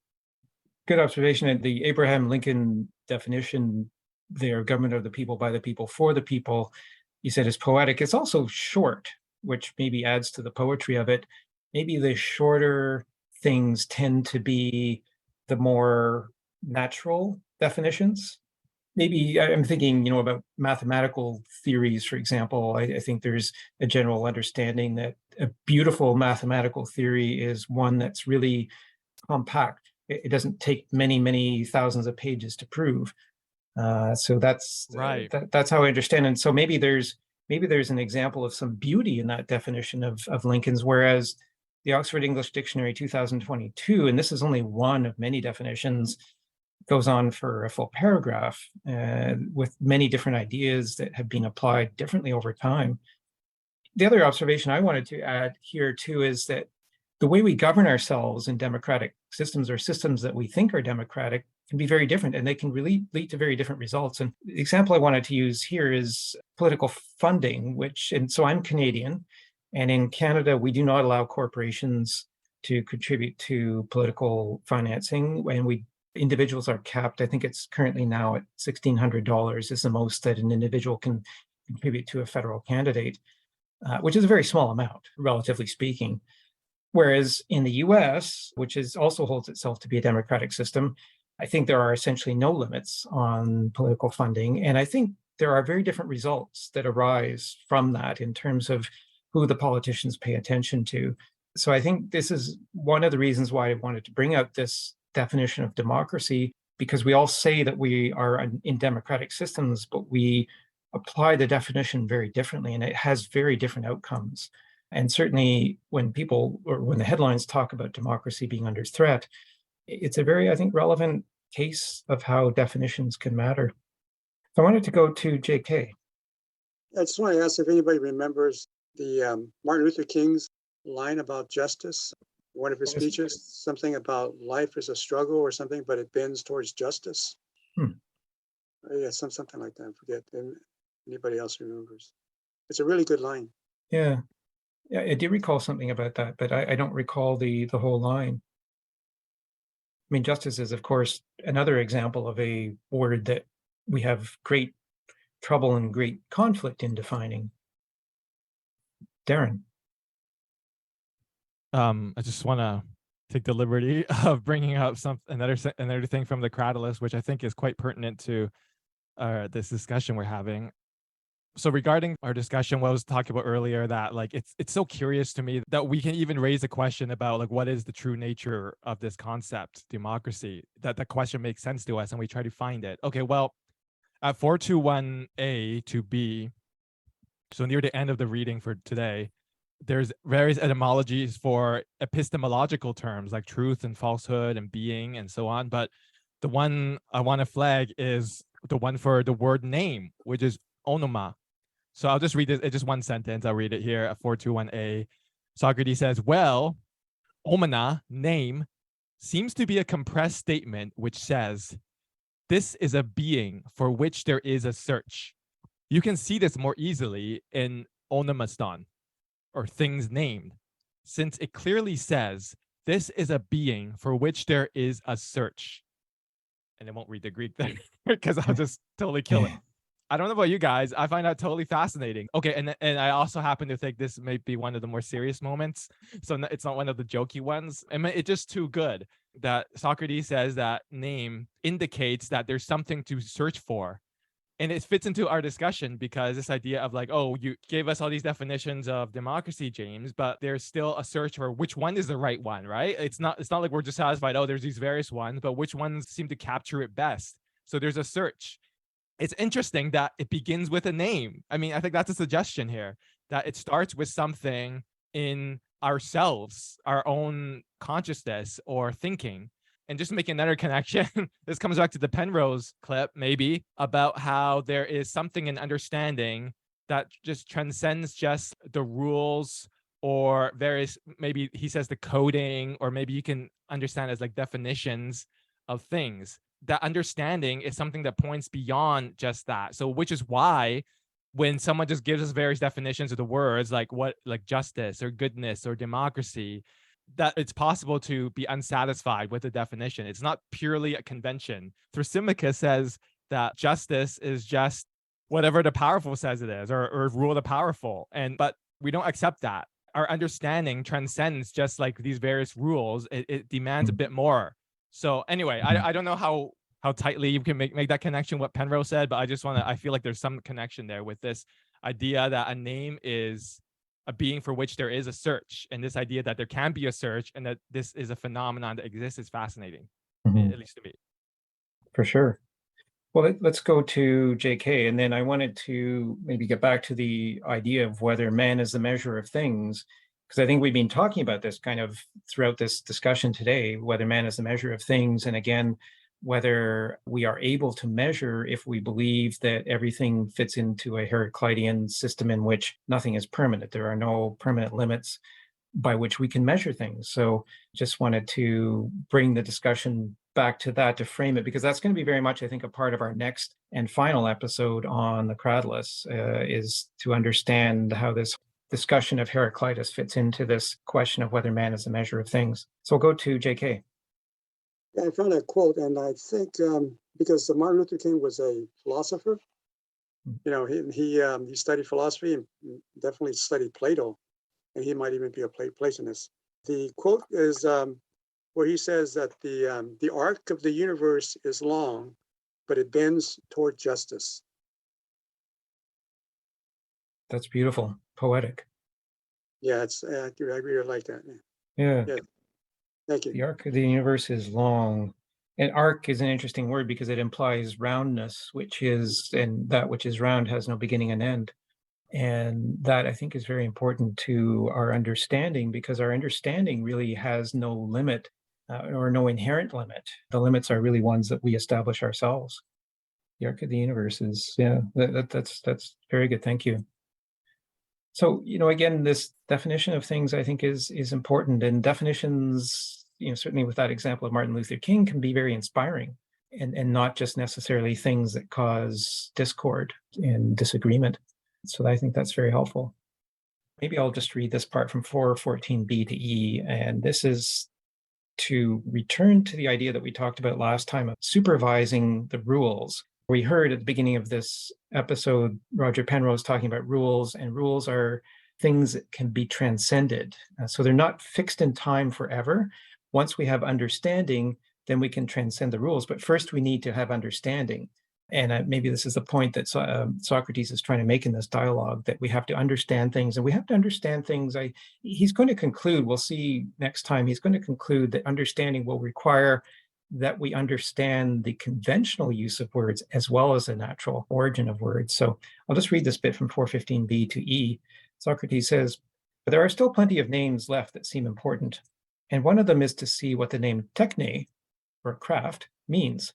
Speaker 1: Good observation. The Abraham Lincoln definition there, government of the people, by the people, for the people, you said is poetic. It's also short, which maybe adds to the poetry of it. Maybe the shorter things tend to be the more natural definitions. Maybe I'm thinking, about mathematical theories, for example. I think there's a general understanding that a beautiful mathematical theory is one that's really compact. It doesn't take many, many thousands of pages to prove. So that's
Speaker 5: right.
Speaker 1: That's how I understand. And so maybe there's an example of some beauty in that definition of Lincoln's, whereas the Oxford English Dictionary 2022, and this is only one of many definitions, goes on for a full paragraph with many different ideas that have been applied differently over time. The other observation I wanted to add here too is that the way we govern ourselves in democratic systems or systems that we think are democratic can be very different, and they can really lead to very different results. And the example I wanted to use here is political funding, and so I'm Canadian, and in Canada, we do not allow corporations to contribute to political financing, and individuals are capped. I think it's currently now at $1,600 is the most that an individual can contribute to a federal candidate, which is a very small amount, relatively speaking. Whereas in the US, which also holds itself to be a democratic system, I think there are essentially no limits on political funding. And I think there are very different results that arise from that in terms of who the politicians pay attention to. So I think this is one of the reasons why I wanted to bring out this definition of democracy, because we all say that we are in democratic systems, but we apply the definition very differently, and it has very different outcomes. And certainly when the headlines talk about democracy being under threat, it's a very, I think, relevant case of how definitions can matter. So I wanted to go to JK.
Speaker 6: I just want to ask if anybody remembers the Martin Luther King's line about justice. One of his speeches, something about life is a struggle or something, but it bends towards justice. Yeah, something like that. I forget. And anybody else remembers? It's a really good line.
Speaker 1: Yeah, I do recall something about that, but I don't recall the whole line. I mean, justice is, of course, another example of a word that we have great trouble and great conflict in defining. Darren.
Speaker 5: I just want to take the liberty of bringing up another thing from the Cratylus, which I think is quite pertinent to this discussion we're having. So regarding our discussion, what I was talking about earlier, that like it's so curious to me that we can even raise a question about like what is the true nature of this concept, democracy, that question makes sense to us and we try to find it. Okay, well, at 421A to B, so near the end of the reading for today, there's various etymologies for epistemological terms like truth and falsehood and being and so on. But the one I want to flag is the one for the word name, which is onoma. So I'll just read it. It's just one sentence. I'll read it here at 421A. Socrates says, well, omena, name, seems to be a compressed statement which says, this is a being for which there is a search. You can see this more easily in onomaston, or things named, since it clearly says, this is a being for which there is a search. And I won't read the Greek there because I'll just totally kill it. I don't know about you guys. I find that totally fascinating. Okay, and I also happen to think this may be one of the more serious moments. So it's not one of the jokey ones. I mean, it's just too good. that Socrates says that name indicates that there's something to search for. And it fits into our discussion because this idea of like, oh, you gave us all these definitions of democracy, James, but there's still a search for which one is the right one, right? It's not like we're just satisfied, oh, there's these various ones, but which ones seem to capture it best. So there's a search. It's interesting that it begins with a name. I mean, I think that's a suggestion here, that it starts with something in ourselves, our own consciousness or thinking. And just making another connection, this comes back to the Penrose clip, maybe, about how there is something in understanding that just transcends just the rules or various, maybe he says the coding, or maybe you can understand as like definitions of things. That understanding is something that points beyond just that. So which is why when someone just gives us various definitions of the words, like what, like justice or goodness or democracy, that it's possible to be unsatisfied with the definition. It's not purely a convention. Thrasymachus says that justice is just whatever the powerful says it is, or rule the powerful. But we don't accept that. Our understanding transcends just like these various rules. It demands a bit more. So anyway, I don't know how tightly you can make that connection, what Penrose said, but I feel like there's some connection there with this idea that a name is a being for which there is a search, and this idea that there can be a search and that this is a phenomenon that exists is fascinating, at least to me.
Speaker 1: For sure. Well, let's go to JK, and then I wanted to maybe get back to the idea of whether man is the measure of things, because I think we've been talking about this kind of throughout this discussion today, whether man is the measure of things, and again, whether we are able to measure if we believe that everything fits into a Heraclitean system in which nothing is permanent. There are no permanent limits by which we can measure things. So just wanted to bring the discussion back to that to frame it, because that's going to be very much, I think, a part of our next and final episode on the Cratylus, is to understand how this discussion of Heraclitus fits into this question of whether man is the measure of things. So we'll go to JK.
Speaker 6: Yeah, I found that quote, and I think because Martin Luther King was a philosopher, he studied philosophy and definitely studied Plato, and he might even be a Platonist. The quote is where he says that the arc of the universe is long, but it bends toward justice.
Speaker 1: That's beautiful, poetic.
Speaker 6: Yeah, I really like that.
Speaker 1: Yeah.
Speaker 6: Thank you.
Speaker 1: The arc of the universe is long. And arc is an interesting word because it implies roundness, and that which is round has no beginning and end. And that, I think, is very important to our understanding, because our understanding really has no limit or no inherent limit. The limits are really ones that we establish ourselves. The arc of the universe is, that's very good. Thank you. So, again, this definition of things, I think, is important. And definitions, certainly with that example of Martin Luther King, can be very inspiring, and not just necessarily things that cause discord and disagreement. So I think that's very helpful. Maybe I'll just read this part from 4:14b to E. And this is to return to the idea that we talked about last time of supervising the rules. We heard at the beginning of this episode, Roger Penrose talking about rules, and rules are things that can be transcended. So they're not fixed in time forever. Once we have understanding, then we can transcend the rules. But first we need to have understanding. And maybe this is the point that Socrates is trying to make in this dialogue, that we have to understand things, and we have to understand things. He's going to conclude, we'll see next time, he's going to conclude that understanding will require that we understand the conventional use of words as well as the natural origin of words. So I'll just read this bit from 4:15b to E. Socrates says, "But there are still plenty of names left that seem important, and one of them is to see what the name techne, or craft, means.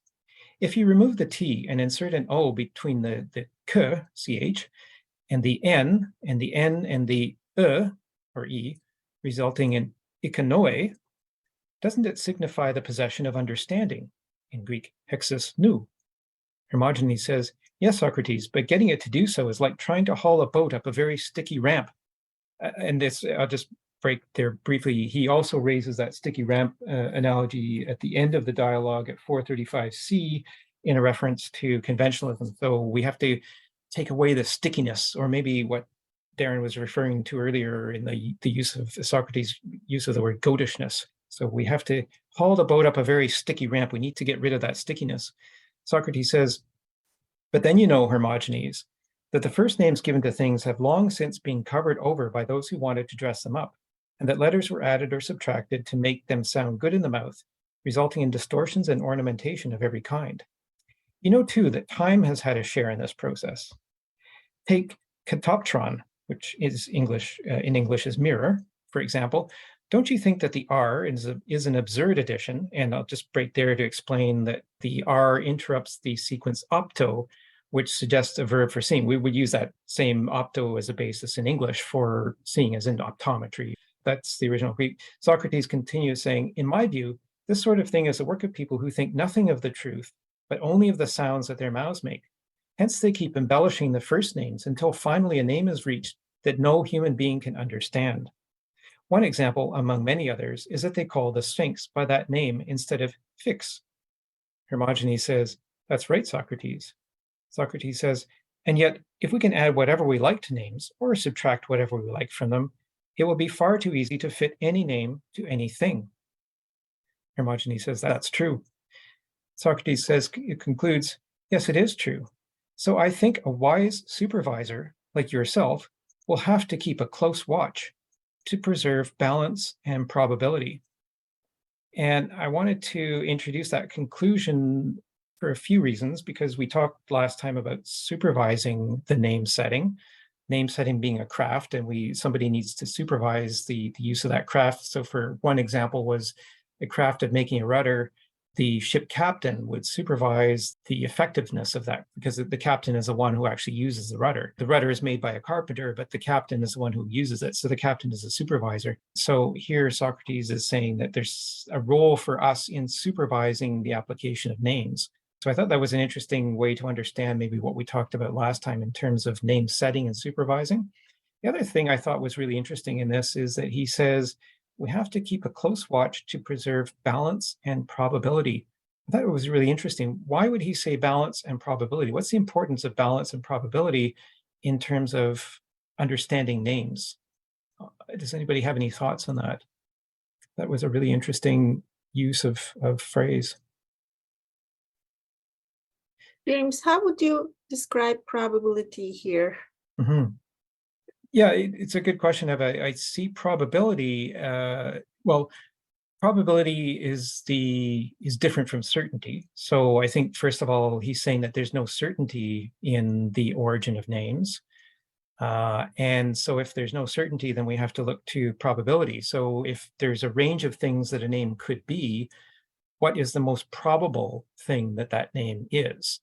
Speaker 1: If you remove the T and insert an O between the k, ch, and the N and the N and the or E, resulting in ikonoe, doesn't it signify the possession of understanding? In Greek, hexis nou." Hermogenes says, "Yes, Socrates, but getting it to do so is like trying to haul a boat up a very sticky ramp." And this, I'll just break there briefly. He also raises that sticky ramp analogy at the end of the dialogue at 4:35c in a reference to conventionalism. So we have to take away the stickiness, or maybe what Darren was referring to earlier in the use of Socrates' use of the word goatishness. So we have to haul the boat up a very sticky ramp. We need to get rid of that stickiness. Socrates says, but then you know, Hermogenes, that the first names given to things have long since been covered over by those who wanted to dress them up, and that letters were added or subtracted to make them sound good in the mouth, resulting in distortions and ornamentation of every kind. You know, too, that time has had a share in this process. Take katoptron, which is English in English is mirror, for example. Don't you think that the R is an absurd addition? And I'll just break there to explain that the R interrupts the sequence opto, which suggests a verb for seeing. We would use that same opto as a basis in English for seeing, as in optometry. That's the original Greek. Socrates continues saying, in my view, this sort of thing is the work of people who think nothing of the truth, but only of the sounds that their mouths make. Hence, they keep embellishing the first names until finally a name is reached that no human being can understand. One example, among many others, is that they call the Sphinx by that name instead of fix. Hermogenes says, that's right, Socrates. Socrates says, and yet, if we can add whatever we like to names or subtract whatever we like from them, it will be far too easy to fit any name to anything. Hermogenes says, that's true. Socrates says, it concludes, yes, it is true. So I think a wise supervisor like yourself will have to keep a close watch to preserve balance and probability. And I wanted to introduce that conclusion for a few reasons, because we talked last time about supervising the name setting being a craft, and somebody needs to supervise the use of that craft. So for one example was the craft of making a rudder, the ship captain would supervise the effectiveness of that, because the captain is the one who actually uses the rudder. The rudder is made by a carpenter, but the captain is the one who uses it. So the captain is a supervisor. So here Socrates is saying that there's a role for us in supervising the application of names. So I thought that was an interesting way to understand maybe what we talked about last time in terms of name setting and supervising. The other thing I thought was really interesting in this is that he says, we have to keep a close watch to preserve balance and probability. I thought it was really interesting. Why would he say balance and probability? What's the importance of balance and probability in terms of understanding names? Does anybody have any thoughts on that? That was a really interesting use of phrase.
Speaker 7: James, how would you describe probability here?
Speaker 1: Mm-hmm. Yeah, it's a good question, Eva. I see probability. Well, probability is different from certainty. So I think first of all, he's saying that there's no certainty in the origin of names, and so if there's no certainty, then we have to look to probability. So if there's a range of things that a name could be, what is the most probable thing that name is?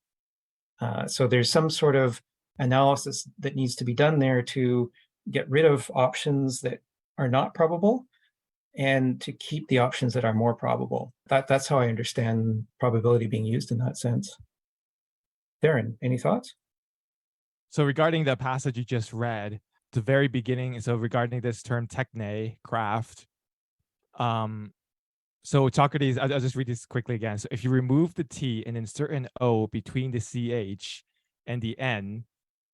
Speaker 1: So there's some sort of analysis that needs to be done there to get rid of options that are not probable and to keep the options that are more probable. That's how I understand probability being used in that sense. Darren, any thoughts?
Speaker 5: So regarding the passage you just read, the very beginning, so regarding this term techne, craft, so Socrates, I'll just read this quickly again. So if you remove the T and insert an O between the CH and the N,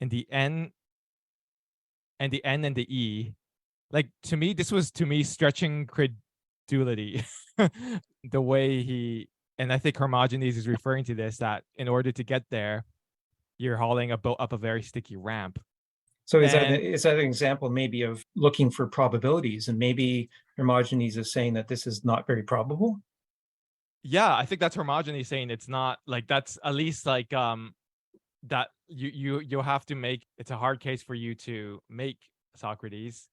Speaker 5: and the N and the E, like this was stretching credulity. The way and I think Hermogenes is referring to this, that in order to get there, you're hauling a boat up a very sticky ramp.
Speaker 1: So is that an example maybe of looking for probabilities, and maybe Hermogenes is saying that this is not very probable?
Speaker 5: Yeah, I think that's Hermogenes saying it's not, like, that's at least like that you'll have to make, it's a hard case for you to make, Socrates.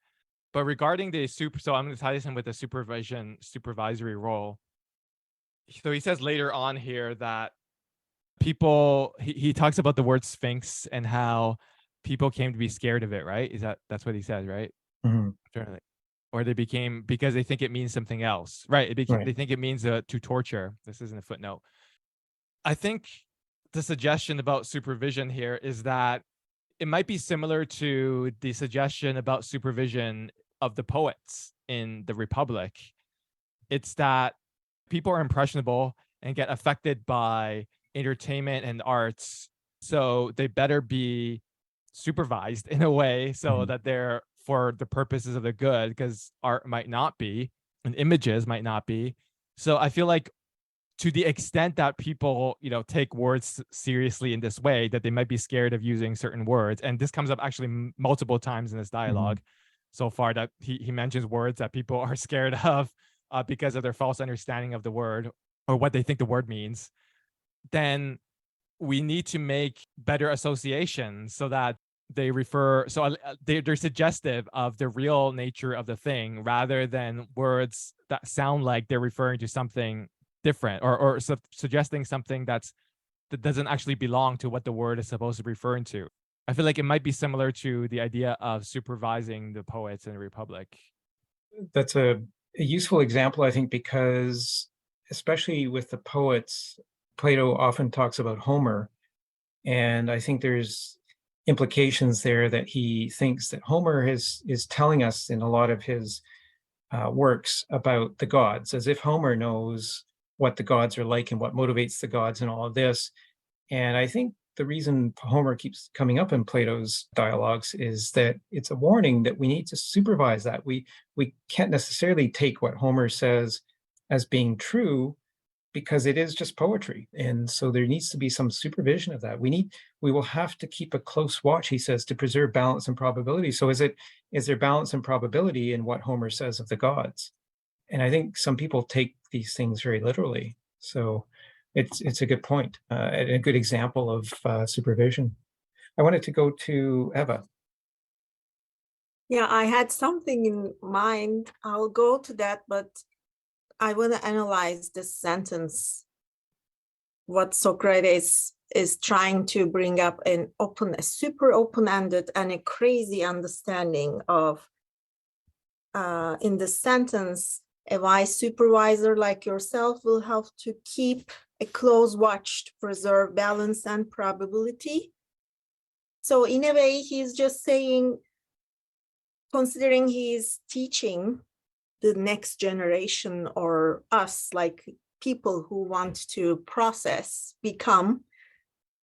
Speaker 5: But regarding the so I'm going to tie this in with the supervisory role. So he says later on here that people, he talks about the word Sphinx and how people came to be scared of it, right? That's what he says, right?
Speaker 1: Mm-hmm.
Speaker 5: Or they became, because they think it means something else, right?
Speaker 1: Right.
Speaker 5: They think it means to torture. This isn't a footnote. I think the suggestion about supervision here is that it might be similar to the suggestion about supervision of the poets in the Republic. It's that people are impressionable and get affected by entertainment and arts, so they better be supervised in a way so that they're for the purposes of the good, because art might not be and images might not be. So I feel like to the extent that people, take words seriously in this way, that they might be scared of using certain words. And this comes up actually multiple times in this dialogue so far, that he mentions words that people are scared of because of their false understanding of the word or what they think the word means. Then we need to make better associations so that they refer, so they're suggestive of the real nature of the thing, rather than words that sound like they're referring to something different, or suggesting something that doesn't actually belong to what the word is supposed to be referring to. I feel like it might be similar to the idea of supervising the poets in the Republic.
Speaker 1: That's a useful example, I think, because especially with the poets, Plato often talks about Homer. And I think there's implications there that he thinks that Homer is telling us in a lot of his works about the gods, as if Homer knows what the gods are like and what motivates the gods and all of this. And I think the reason Homer keeps coming up in Plato's dialogues is that it's a warning that we need to supervise that. We can't necessarily take what Homer says as being true, because it is just poetry. And so there needs to be some supervision of that. We will have to keep a close watch, he says, to preserve balance and probability. So is there balance and probability in what Homer says of the gods? And I think some people take these things very literally. So it's a good point, and a good example of supervision. I wanted to go to Eva.
Speaker 7: Yeah, I had something in mind. I'll go to that, but I want to analyze this sentence, what Socrates is trying to bring up, a super open-ended and a crazy understanding of, in the sentence, a wise supervisor like yourself will have to keep a close watch to preserve balance and probability. So in a way, he's just saying, considering he's teaching the next generation or us, like people who want to process, become.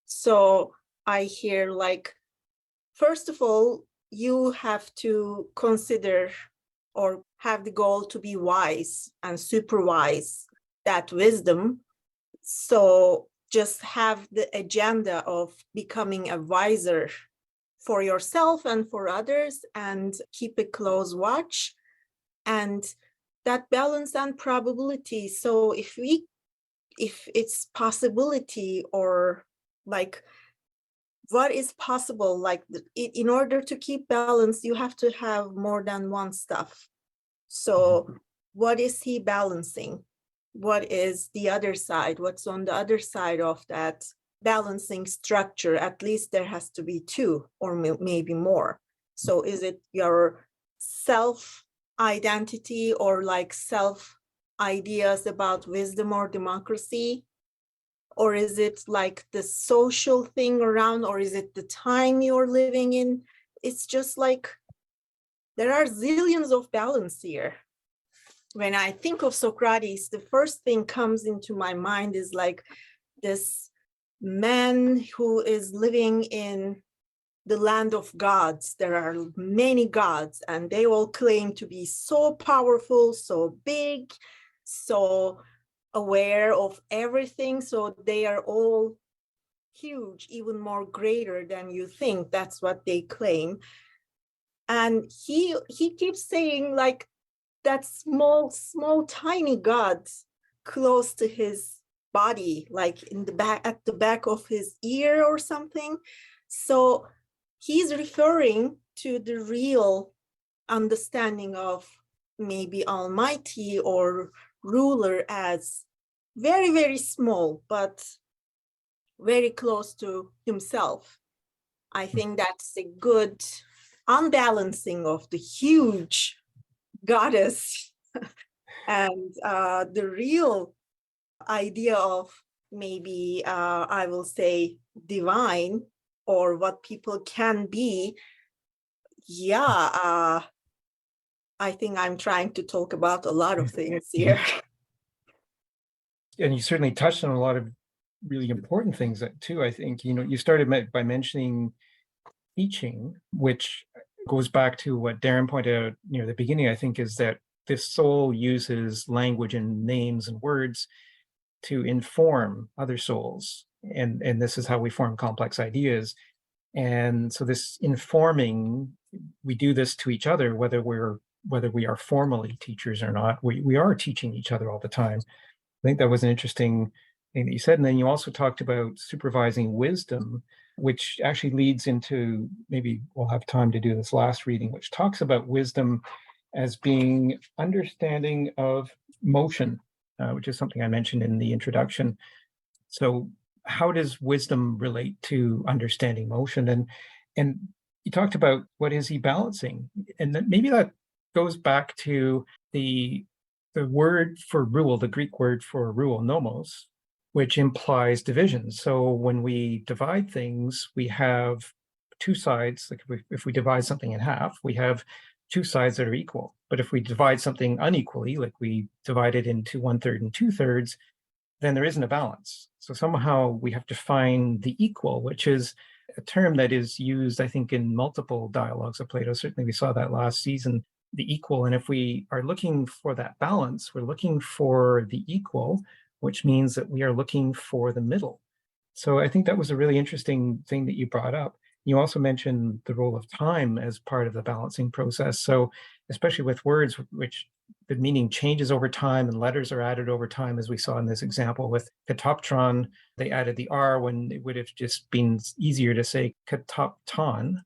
Speaker 7: So I hear, like, first of all, you have to consider or have the goal to be wise and supervise that wisdom. So just have the agenda of becoming a wiser for yourself and for others, and keep a close watch. And that balance and probability. So if it's possibility, or like what is possible, like in order to keep balance, you have to have more than one stuff. So what is he balancing? What is the other side? What's on the other side of that balancing structure? At least there has to be two or maybe more. So is it your self identity, or like self ideas about wisdom or democracy? Or is it like the social thing around, or is it the time you're living in? It's just like there are zillions of balance here. When I think of Socrates, the first thing comes into my mind is like this man who is living in the land of gods. There are many gods, and they all claim to be so powerful, so big, so aware of everything. So they are all huge, even more greater than you think. That's what they claim. And he keeps saying, like, that small tiny god close to his body, like in the back, at the back of his ear or something. So he's referring to the real understanding of maybe Almighty or ruler as very, very small, but very close to himself. I think that's a good unbalancing of the huge goddess and the real idea of maybe, I will say, divine, or what people can be. Yeah, I think I'm trying to talk about a lot of things here.
Speaker 1: And you certainly touched on a lot of really important things too. I think, you started by mentioning teaching, which goes back to what Darren pointed out near the beginning, I think, is that this soul uses language and names and words to inform other souls. And this is how we form complex ideas. And so this informing, we do this to each other, whether we are formally teachers or not. We are teaching each other all the time. I think that was an interesting thing that you said. And then you also talked about supervising wisdom, which actually leads into, maybe we'll have time to do this last reading, which talks about wisdom as being understanding of motion, which is something I mentioned in the introduction. So how does wisdom relate to understanding motion? And you talked about, what is he balancing? And then maybe that goes back to the word for rule, the Greek word for rule, nomos, which implies division. So when we divide things, we have two sides. Like if we divide something in half, we have two sides that are equal. But if we divide something unequally, like we divide it into 1/3 and 2/3, then there isn't a balance. So somehow we have to find the equal, which is a term that is used, I think, in multiple dialogues of Plato. Certainly we saw that last season, the equal. And if we are looking for that balance, we're looking for the equal, which means that we are looking for the middle. So I think that was a really interesting thing that you brought up. You also mentioned the role of time as part of the balancing process. So especially with words, which the meaning changes over time and letters are added over time, as we saw in this example with katoptron, they added the R when it would have just been easier to say katopton.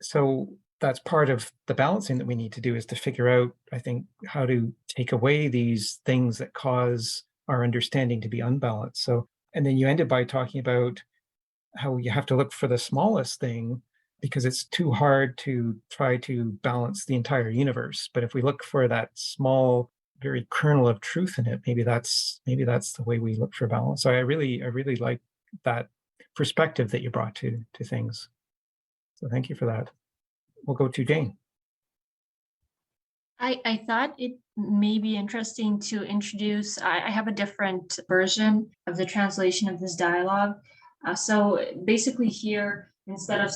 Speaker 1: So that's part of the balancing that we need to do, is to figure out, I think, how to take away these things that cause our understanding to be unbalanced. So, and then you ended by talking about how you have to look for the smallest thing, because it's too hard to try to balance the entire universe. But if we look for that small, very kernel of truth in it, maybe that's the way we look for balance. So I really like that perspective that you brought to things. So thank you for that. We'll go to Jane.
Speaker 4: I thought it may be interesting to introduce, I have a different version of the translation of this dialogue. So basically here, instead of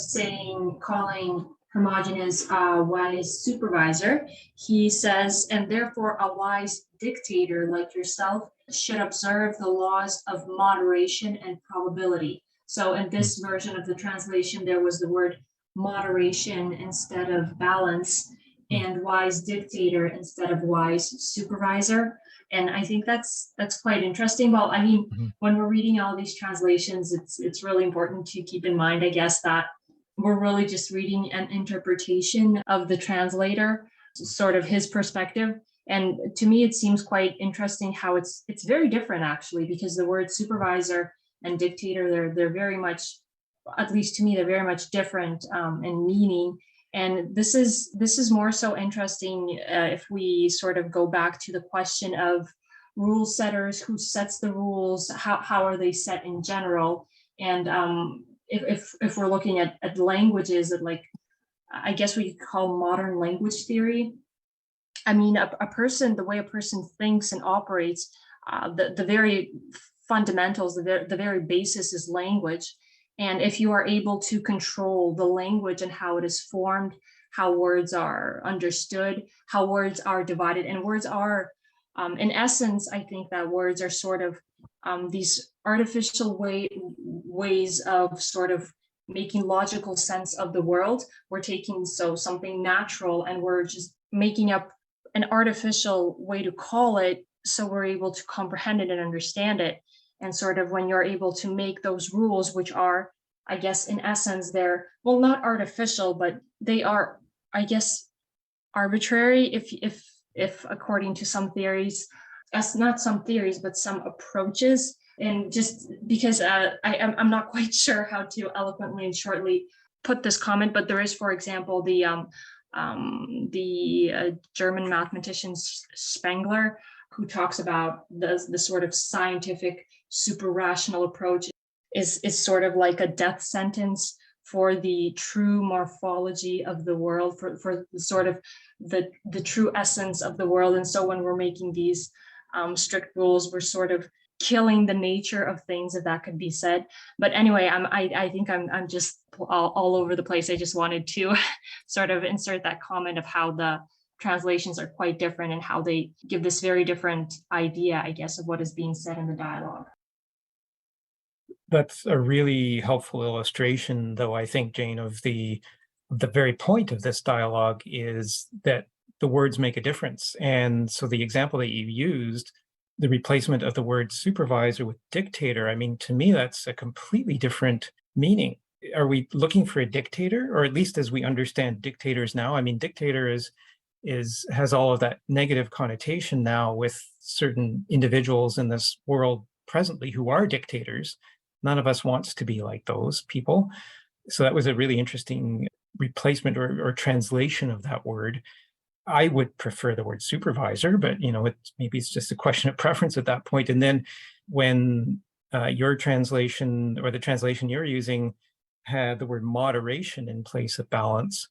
Speaker 4: calling Hermogenes a wise supervisor, he says, and therefore a wise dictator like yourself should observe the laws of moderation and probability. So in this version of the translation, there was the word moderation instead of balance, and wise dictator instead of wise supervisor. And I think that's quite interesting. Well, I mean, when we're reading all these translations, it's really important to keep in mind, I guess, that we're really just reading an interpretation of the translator, sort of his perspective. And to me, it seems quite interesting how it's very different, actually, because the word supervisor and dictator, they're very much, at least to me, they're very much different in meaning. And this is more so interesting if we sort of go back to the question of rule setters, who sets the rules, how are they set in general? And if we're looking at languages, that, like, I guess we could call modern language theory. I mean, a person, the way a person thinks and operates, the very fundamentals, the very basis is language. And if you are able to control the language and how it is formed, how words are understood, how words are divided, and words are, in essence, I think that words are sort of these artificial ways of sort of making logical sense of the world. We're taking something natural and we're just making up an artificial way to call it, so we're able to comprehend it and understand it. And sort of when you're able to make those rules, which are, I guess, in essence, they're, well, not artificial, but they are, I guess, arbitrary, if according to some theories, not some theories, but some approaches. And just because I'm not quite sure how to eloquently and shortly put this comment, but there is, for example, the German mathematician Spengler, who talks about the sort of scientific super rational approach is sort of like a death sentence for the true morphology of the world, for the sort of the true essence of the world. And so when we're making these strict rules, we're sort of killing the nature of things, if that could be said. But anyway, I think I'm just all over the place. I just wanted to sort of insert that comment of how translations are quite different and how they give this very different idea, I guess, of what is being said in the dialogue.
Speaker 1: That's a really helpful illustration, though, I think, Jane, of the very point of this dialogue is that the words make a difference. And so the example that you used, the replacement of the word supervisor with dictator, I mean, to me, that's a completely different meaning. Are we looking for a dictator, or at least as we understand dictators now? I mean, dictator has all of that negative connotation now with certain individuals in this world presently who are dictators. None of us wants to be like those people. So that was a really interesting replacement or translation of that word. I would prefer the word supervisor, but maybe it's just a question of preference at that point. And then when your translation or the translation you're using had the word moderation in place of balance,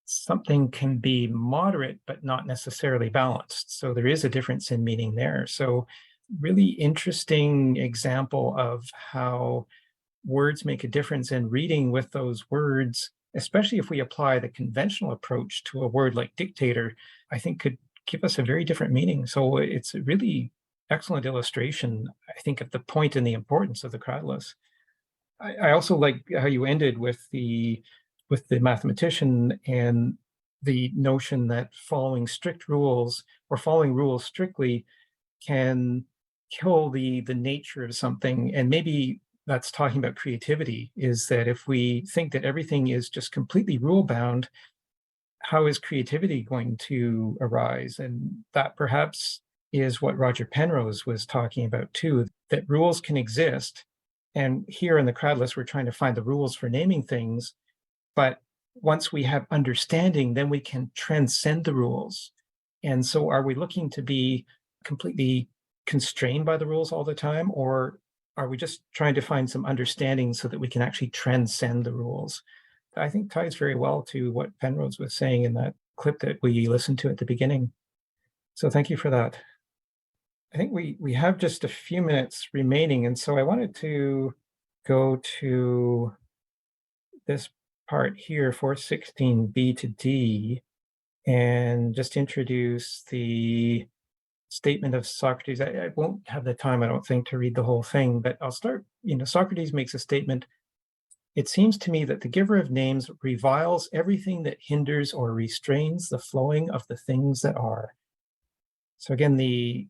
Speaker 1: something can be moderate but not necessarily balanced. So there is a difference in meaning there. So really interesting example of how words make a difference, in reading with those words, especially if we apply the conventional approach to a word like dictator, I think could give us a very different meaning. So it's a really excellent illustration, I think, of the point and the importance of the Cratylus. I also like how you ended with the mathematician and the notion that following strict rules or following rules strictly can kill the nature of something. And maybe that's talking about creativity, is that if we think that everything is just completely rule bound, how is creativity going to arise? And that perhaps is what Roger Penrose was talking about too, that rules can exist. And here in the Cratylus, we're trying to find the rules for naming things. But once we have understanding, then we can transcend the rules. And so are we looking to be completely constrained by the rules all the time? Or are we just trying to find some understanding so that we can actually transcend the rules? I think ties very well to what Penrose was saying in that clip that we listened to at the beginning. So thank you for that. I think we have just a few minutes remaining. And so I wanted to go to this part here, 416 B to D, and just introduce the statement of Socrates. I won't have the time, I don't think, to read the whole thing, but I'll start. Socrates makes a statement. It seems to me that the giver of names reviles everything that hinders or restrains the flowing of the things that are. So again, the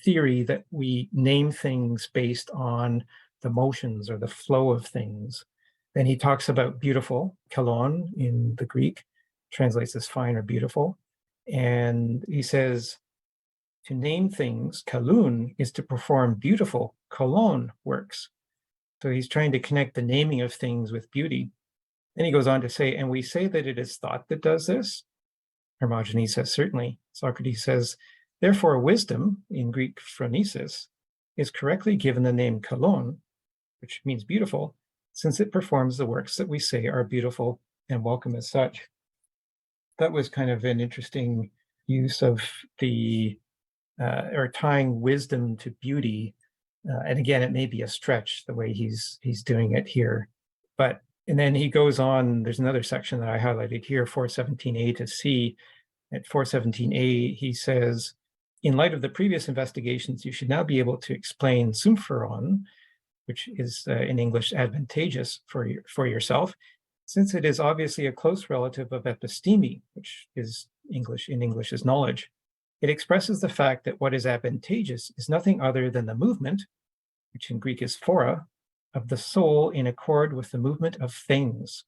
Speaker 1: theory that we name things based on the motions or the flow of things. Then he talks about beautiful, kalon in the Greek, translates as fine or beautiful. And he says, to name things, kalun, is to perform beautiful, kolon works. So he's trying to connect the naming of things with beauty. Then he goes on to say, and we say that it is thought that does this? Hermogenes says, certainly. Socrates says, therefore wisdom, in Greek phronesis, is correctly given the name kalon, which means beautiful, since it performs the works that we say are beautiful and welcome as such. That was kind of an interesting use of or tying wisdom to beauty. And again, it may be a stretch the way he's doing it here. And then he goes on, there's another section that I highlighted here, 417A to C. At 417A, he says, in light of the previous investigations, you should now be able to explain symphoron, which is in English advantageous for yourself, since it is obviously a close relative of episteme, which is in English is knowledge. It expresses the fact that what is advantageous is nothing other than the movement, which in Greek is phora, of the soul in accord with the movement of things.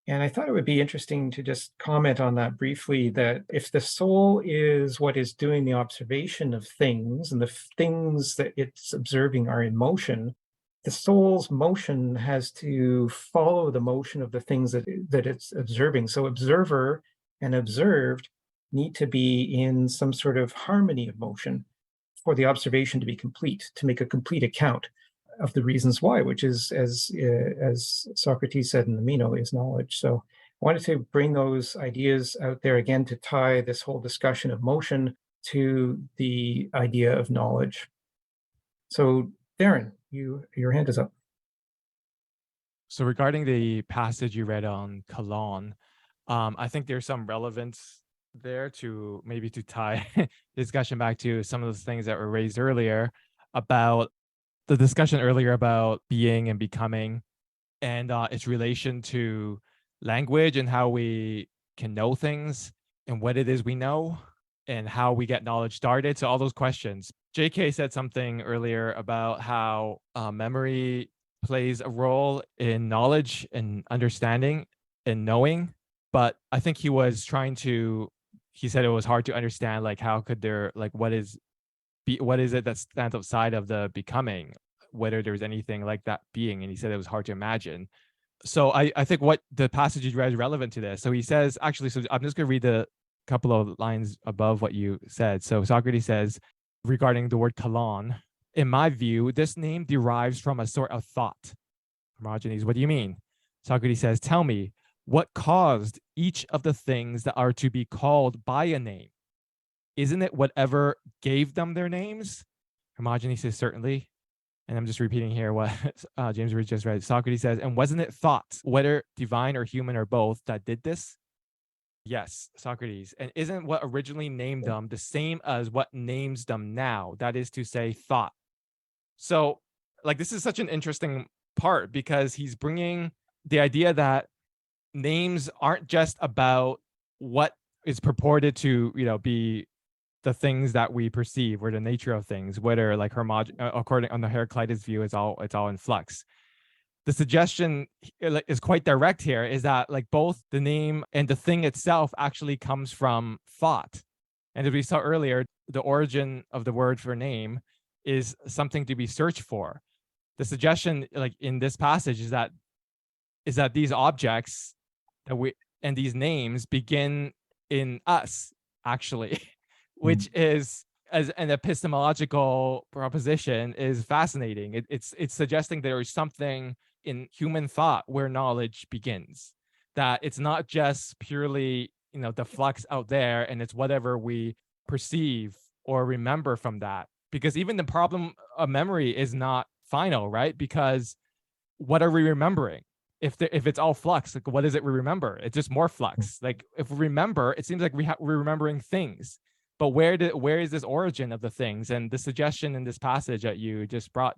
Speaker 1: And I thought it would be interesting to just comment on that briefly, that if the soul is what is doing the observation of things, and the things that it's observing are in motion, the soul's motion has to follow the motion of the things that it's observing. So observer and observed need to be in some sort of harmony of motion for the observation to be complete, to make a complete account of the reasons why, which is, as Socrates said in the Meno, is knowledge. So I wanted to bring those ideas out there again to tie this whole discussion of motion to the idea of knowledge. So Darren, your hand is up.
Speaker 5: So regarding the passage you read on kalon, I think there's some relevance there to maybe to tie discussion back to some of the things that were raised earlier about the discussion earlier about being and becoming and its relation to language and how we can know things and what it is we know and how we get knowledge started. So all those questions. JK said something earlier about how memory plays a role in knowledge and understanding and knowing. But I think he was trying to, he said it was hard to understand, like, how could there, like, what is it that stands outside of the becoming, whether there's anything like that being. And he said it was hard to imagine. So I think what the passage you read is relevant to this. So he says, actually, so I'm just going to read the couple of lines above what you said. So Socrates says, regarding the word kalan, in my view, this name derives from a sort of thought. Hermogenes, what do you mean? Socrates says, tell me, what caused each of the things that are to be called by a name? Isn't it whatever gave them their names? Hermogenes says, certainly. And I'm just repeating here what James Reed just read. Socrates says, and wasn't it thought, whether divine or human or both, that did this? Yes, Socrates. And isn't what originally named them the same as what names them now? That is to say, thought. So, like, this is such an interesting part because he's bringing the idea that names aren't just about what is purported to, be the things that we perceive or the nature of things, whether like according on the Heraclitus view, it's all in flux. The suggestion is quite direct here, is that like both the name and the thing itself actually comes from thought. And as we saw earlier, the origin of the word for name is something to be searched for. The suggestion, like in this passage, is that these objects that and these names begin in us, actually, which is, as an epistemological proposition, is fascinating. It's suggesting there is something in human thought where knowledge begins, that it's not just purely, the flux out there, and it's whatever we perceive or remember from that. Because even the problem of memory is not final, right? Because what are we remembering? If it's all flux, like, what is it we remember? It's just more flux. Like, if we remember, it seems like we're remembering things. But where is this origin of the things? And the suggestion in this passage that you just brought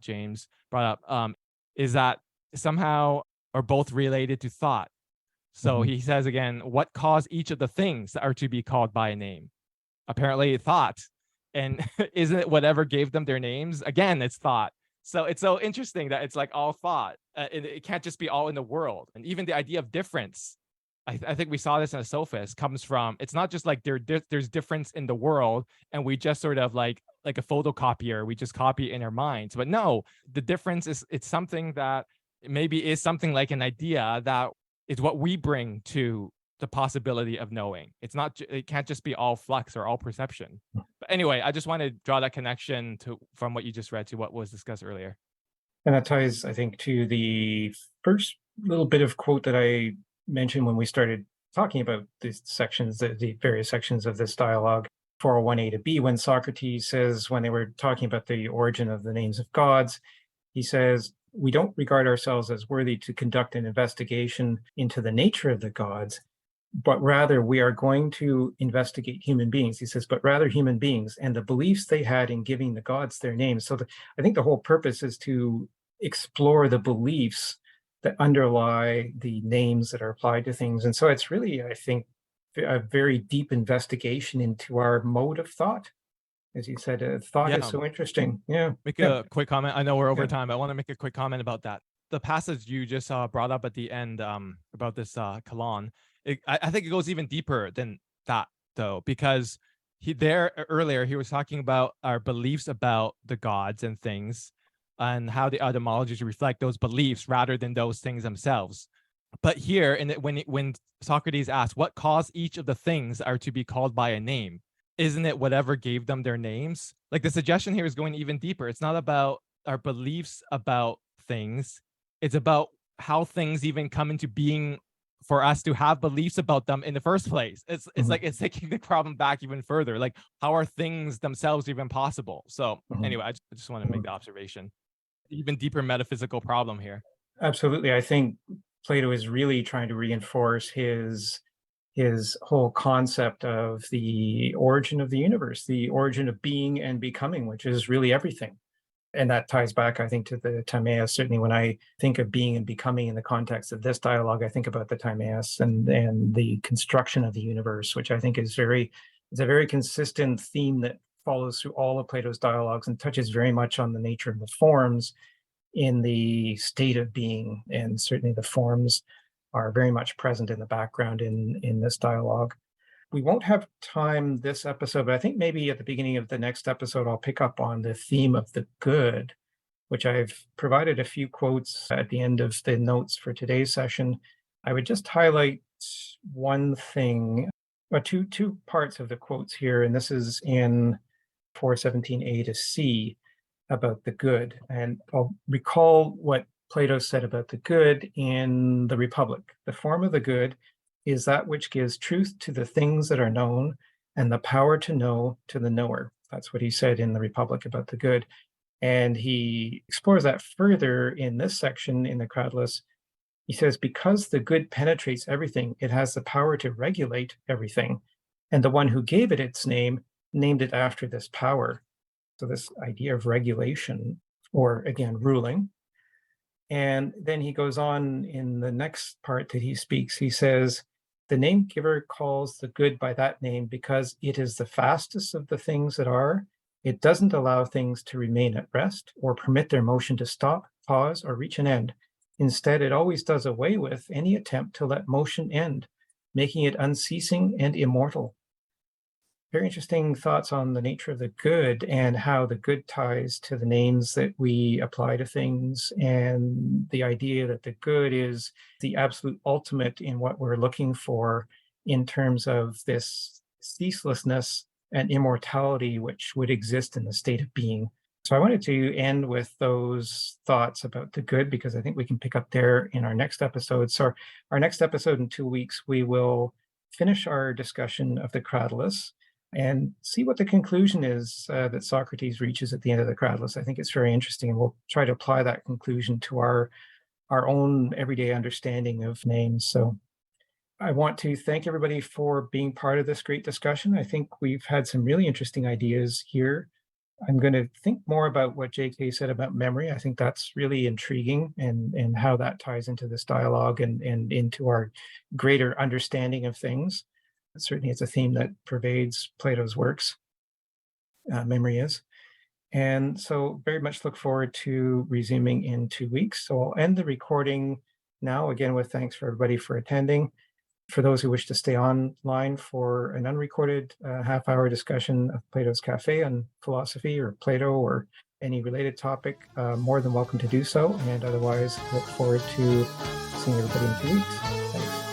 Speaker 5: up, is that somehow are both related to thought. So he says again, what caused each of the things that are to be called by a name? Apparently thought. And isn't it whatever gave them their names? Again, it's thought. So it's so interesting that it's like all thought. It can't just be all in the world. And even the idea of difference, I think we saw this in a sophist, comes from, it's not just like there's difference in the world and we just sort of like a photocopier, we just copy in our minds. But no, the difference is, it's something that maybe is something like an idea that is what we bring to the possibility of knowing. It can't just be all flux or all perception. But anyway, I just want to draw that connection from what you just read to what was discussed earlier.
Speaker 1: And that ties, I think, to the first little bit of quote that I mentioned when we started talking about these sections, the various sections of this dialogue, 401A to B, when Socrates says, when they were talking about the origin of the names of gods, he says, we don't regard ourselves as worthy to conduct an investigation into the nature of the gods, but rather we are going to investigate human beings. He says, but rather human beings and the beliefs they had in giving the gods their names. So I think the whole purpose is to explore the beliefs that underlie the names that are applied to things. And so it's really, I think, a very deep investigation into our mode of thought. As you said, thought is so interesting. Yeah.
Speaker 5: Make a quick comment. I know we're over time, but I want to make a quick comment about that. The passage you just brought up at the end about this kalan, I think it goes even deeper than that, though, because earlier he was talking about our beliefs about the gods and things and how the etymologies reflect those beliefs rather than those things themselves. But here, when Socrates asks, what caused each of the things that are to be called by a name? Isn't it whatever gave them their names? Like, the suggestion here is going even deeper. It's not about our beliefs about things. It's about how things even come into being for us to have beliefs about them in the first place. It's like it's taking the problem back even further. Like, how are things themselves even possible? So anyway, I just want to make the observation. Even deeper metaphysical problem here.
Speaker 1: Absolutely. I think Plato is really trying to reinforce his his whole concept of the origin of the universe, the origin of being and becoming, which is really everything. And that ties back, I think, to the Timaeus. Certainly when I think of being and becoming in the context of this dialogue, I think about the Timaeus and the construction of the universe, which I think is a very consistent theme that follows through all of Plato's dialogues and touches very much on the nature of the forms in the state of being. And certainly the forms are very much present in the background in this dialogue. We won't have time this episode, but I think maybe at the beginning of the next episode, I'll pick up on the theme of the good, which I've provided a few quotes at the end of the notes for today's session. I would just highlight one thing, or two parts of the quotes here, and this is in 417a to c about the good. And I'll recall what Plato said about the good in the Republic. The form of the good is that which gives truth to the things that are known and the power to know to the knower. That's what he said in the Republic about the good. And he explores that further in this section in the Cratylus. He says, because the good penetrates everything, it has the power to regulate everything. And the one who gave it its name named it after this power. So this idea of regulation, or again, ruling. And then he goes on in the next part that he speaks. He says, the name giver calls the good by that name because it is the fastest of the things that are. It doesn't allow things to remain at rest or permit their motion to stop, pause, or reach an end. Instead, it always does away with any attempt to let motion end, making it unceasing and immortal. Very interesting thoughts on the nature of the good and how the good ties to the names that we apply to things, and the idea that the good is the absolute ultimate in what we're looking for in terms of this ceaselessness and immortality which would exist in the state of being. So I wanted to end with those thoughts about the good, because I think we can pick up there in our next episode. So our next episode in 2 weeks, we will finish our discussion of the Cratylus and see what the conclusion is that Socrates reaches at the end of the Cratylus. I think it's very interesting, and we'll try to apply that conclusion to our own everyday understanding of names. So I want to thank everybody for being part of this great discussion. I think we've had some really interesting ideas here. I'm going to think more about what JK said about memory. I think that's really intriguing, and how that ties into this dialogue and into our greater understanding of things. Certainly it's a theme that pervades Plato's works, memory is. And so very much look forward to resuming in 2 weeks. So I'll end the recording now, again, with thanks for everybody for attending. For those who wish to stay online for an unrecorded half-hour discussion of Plato's Cafe on philosophy or Plato or any related topic, more than welcome to do so. And otherwise, look forward to seeing everybody in 2 weeks. Thanks.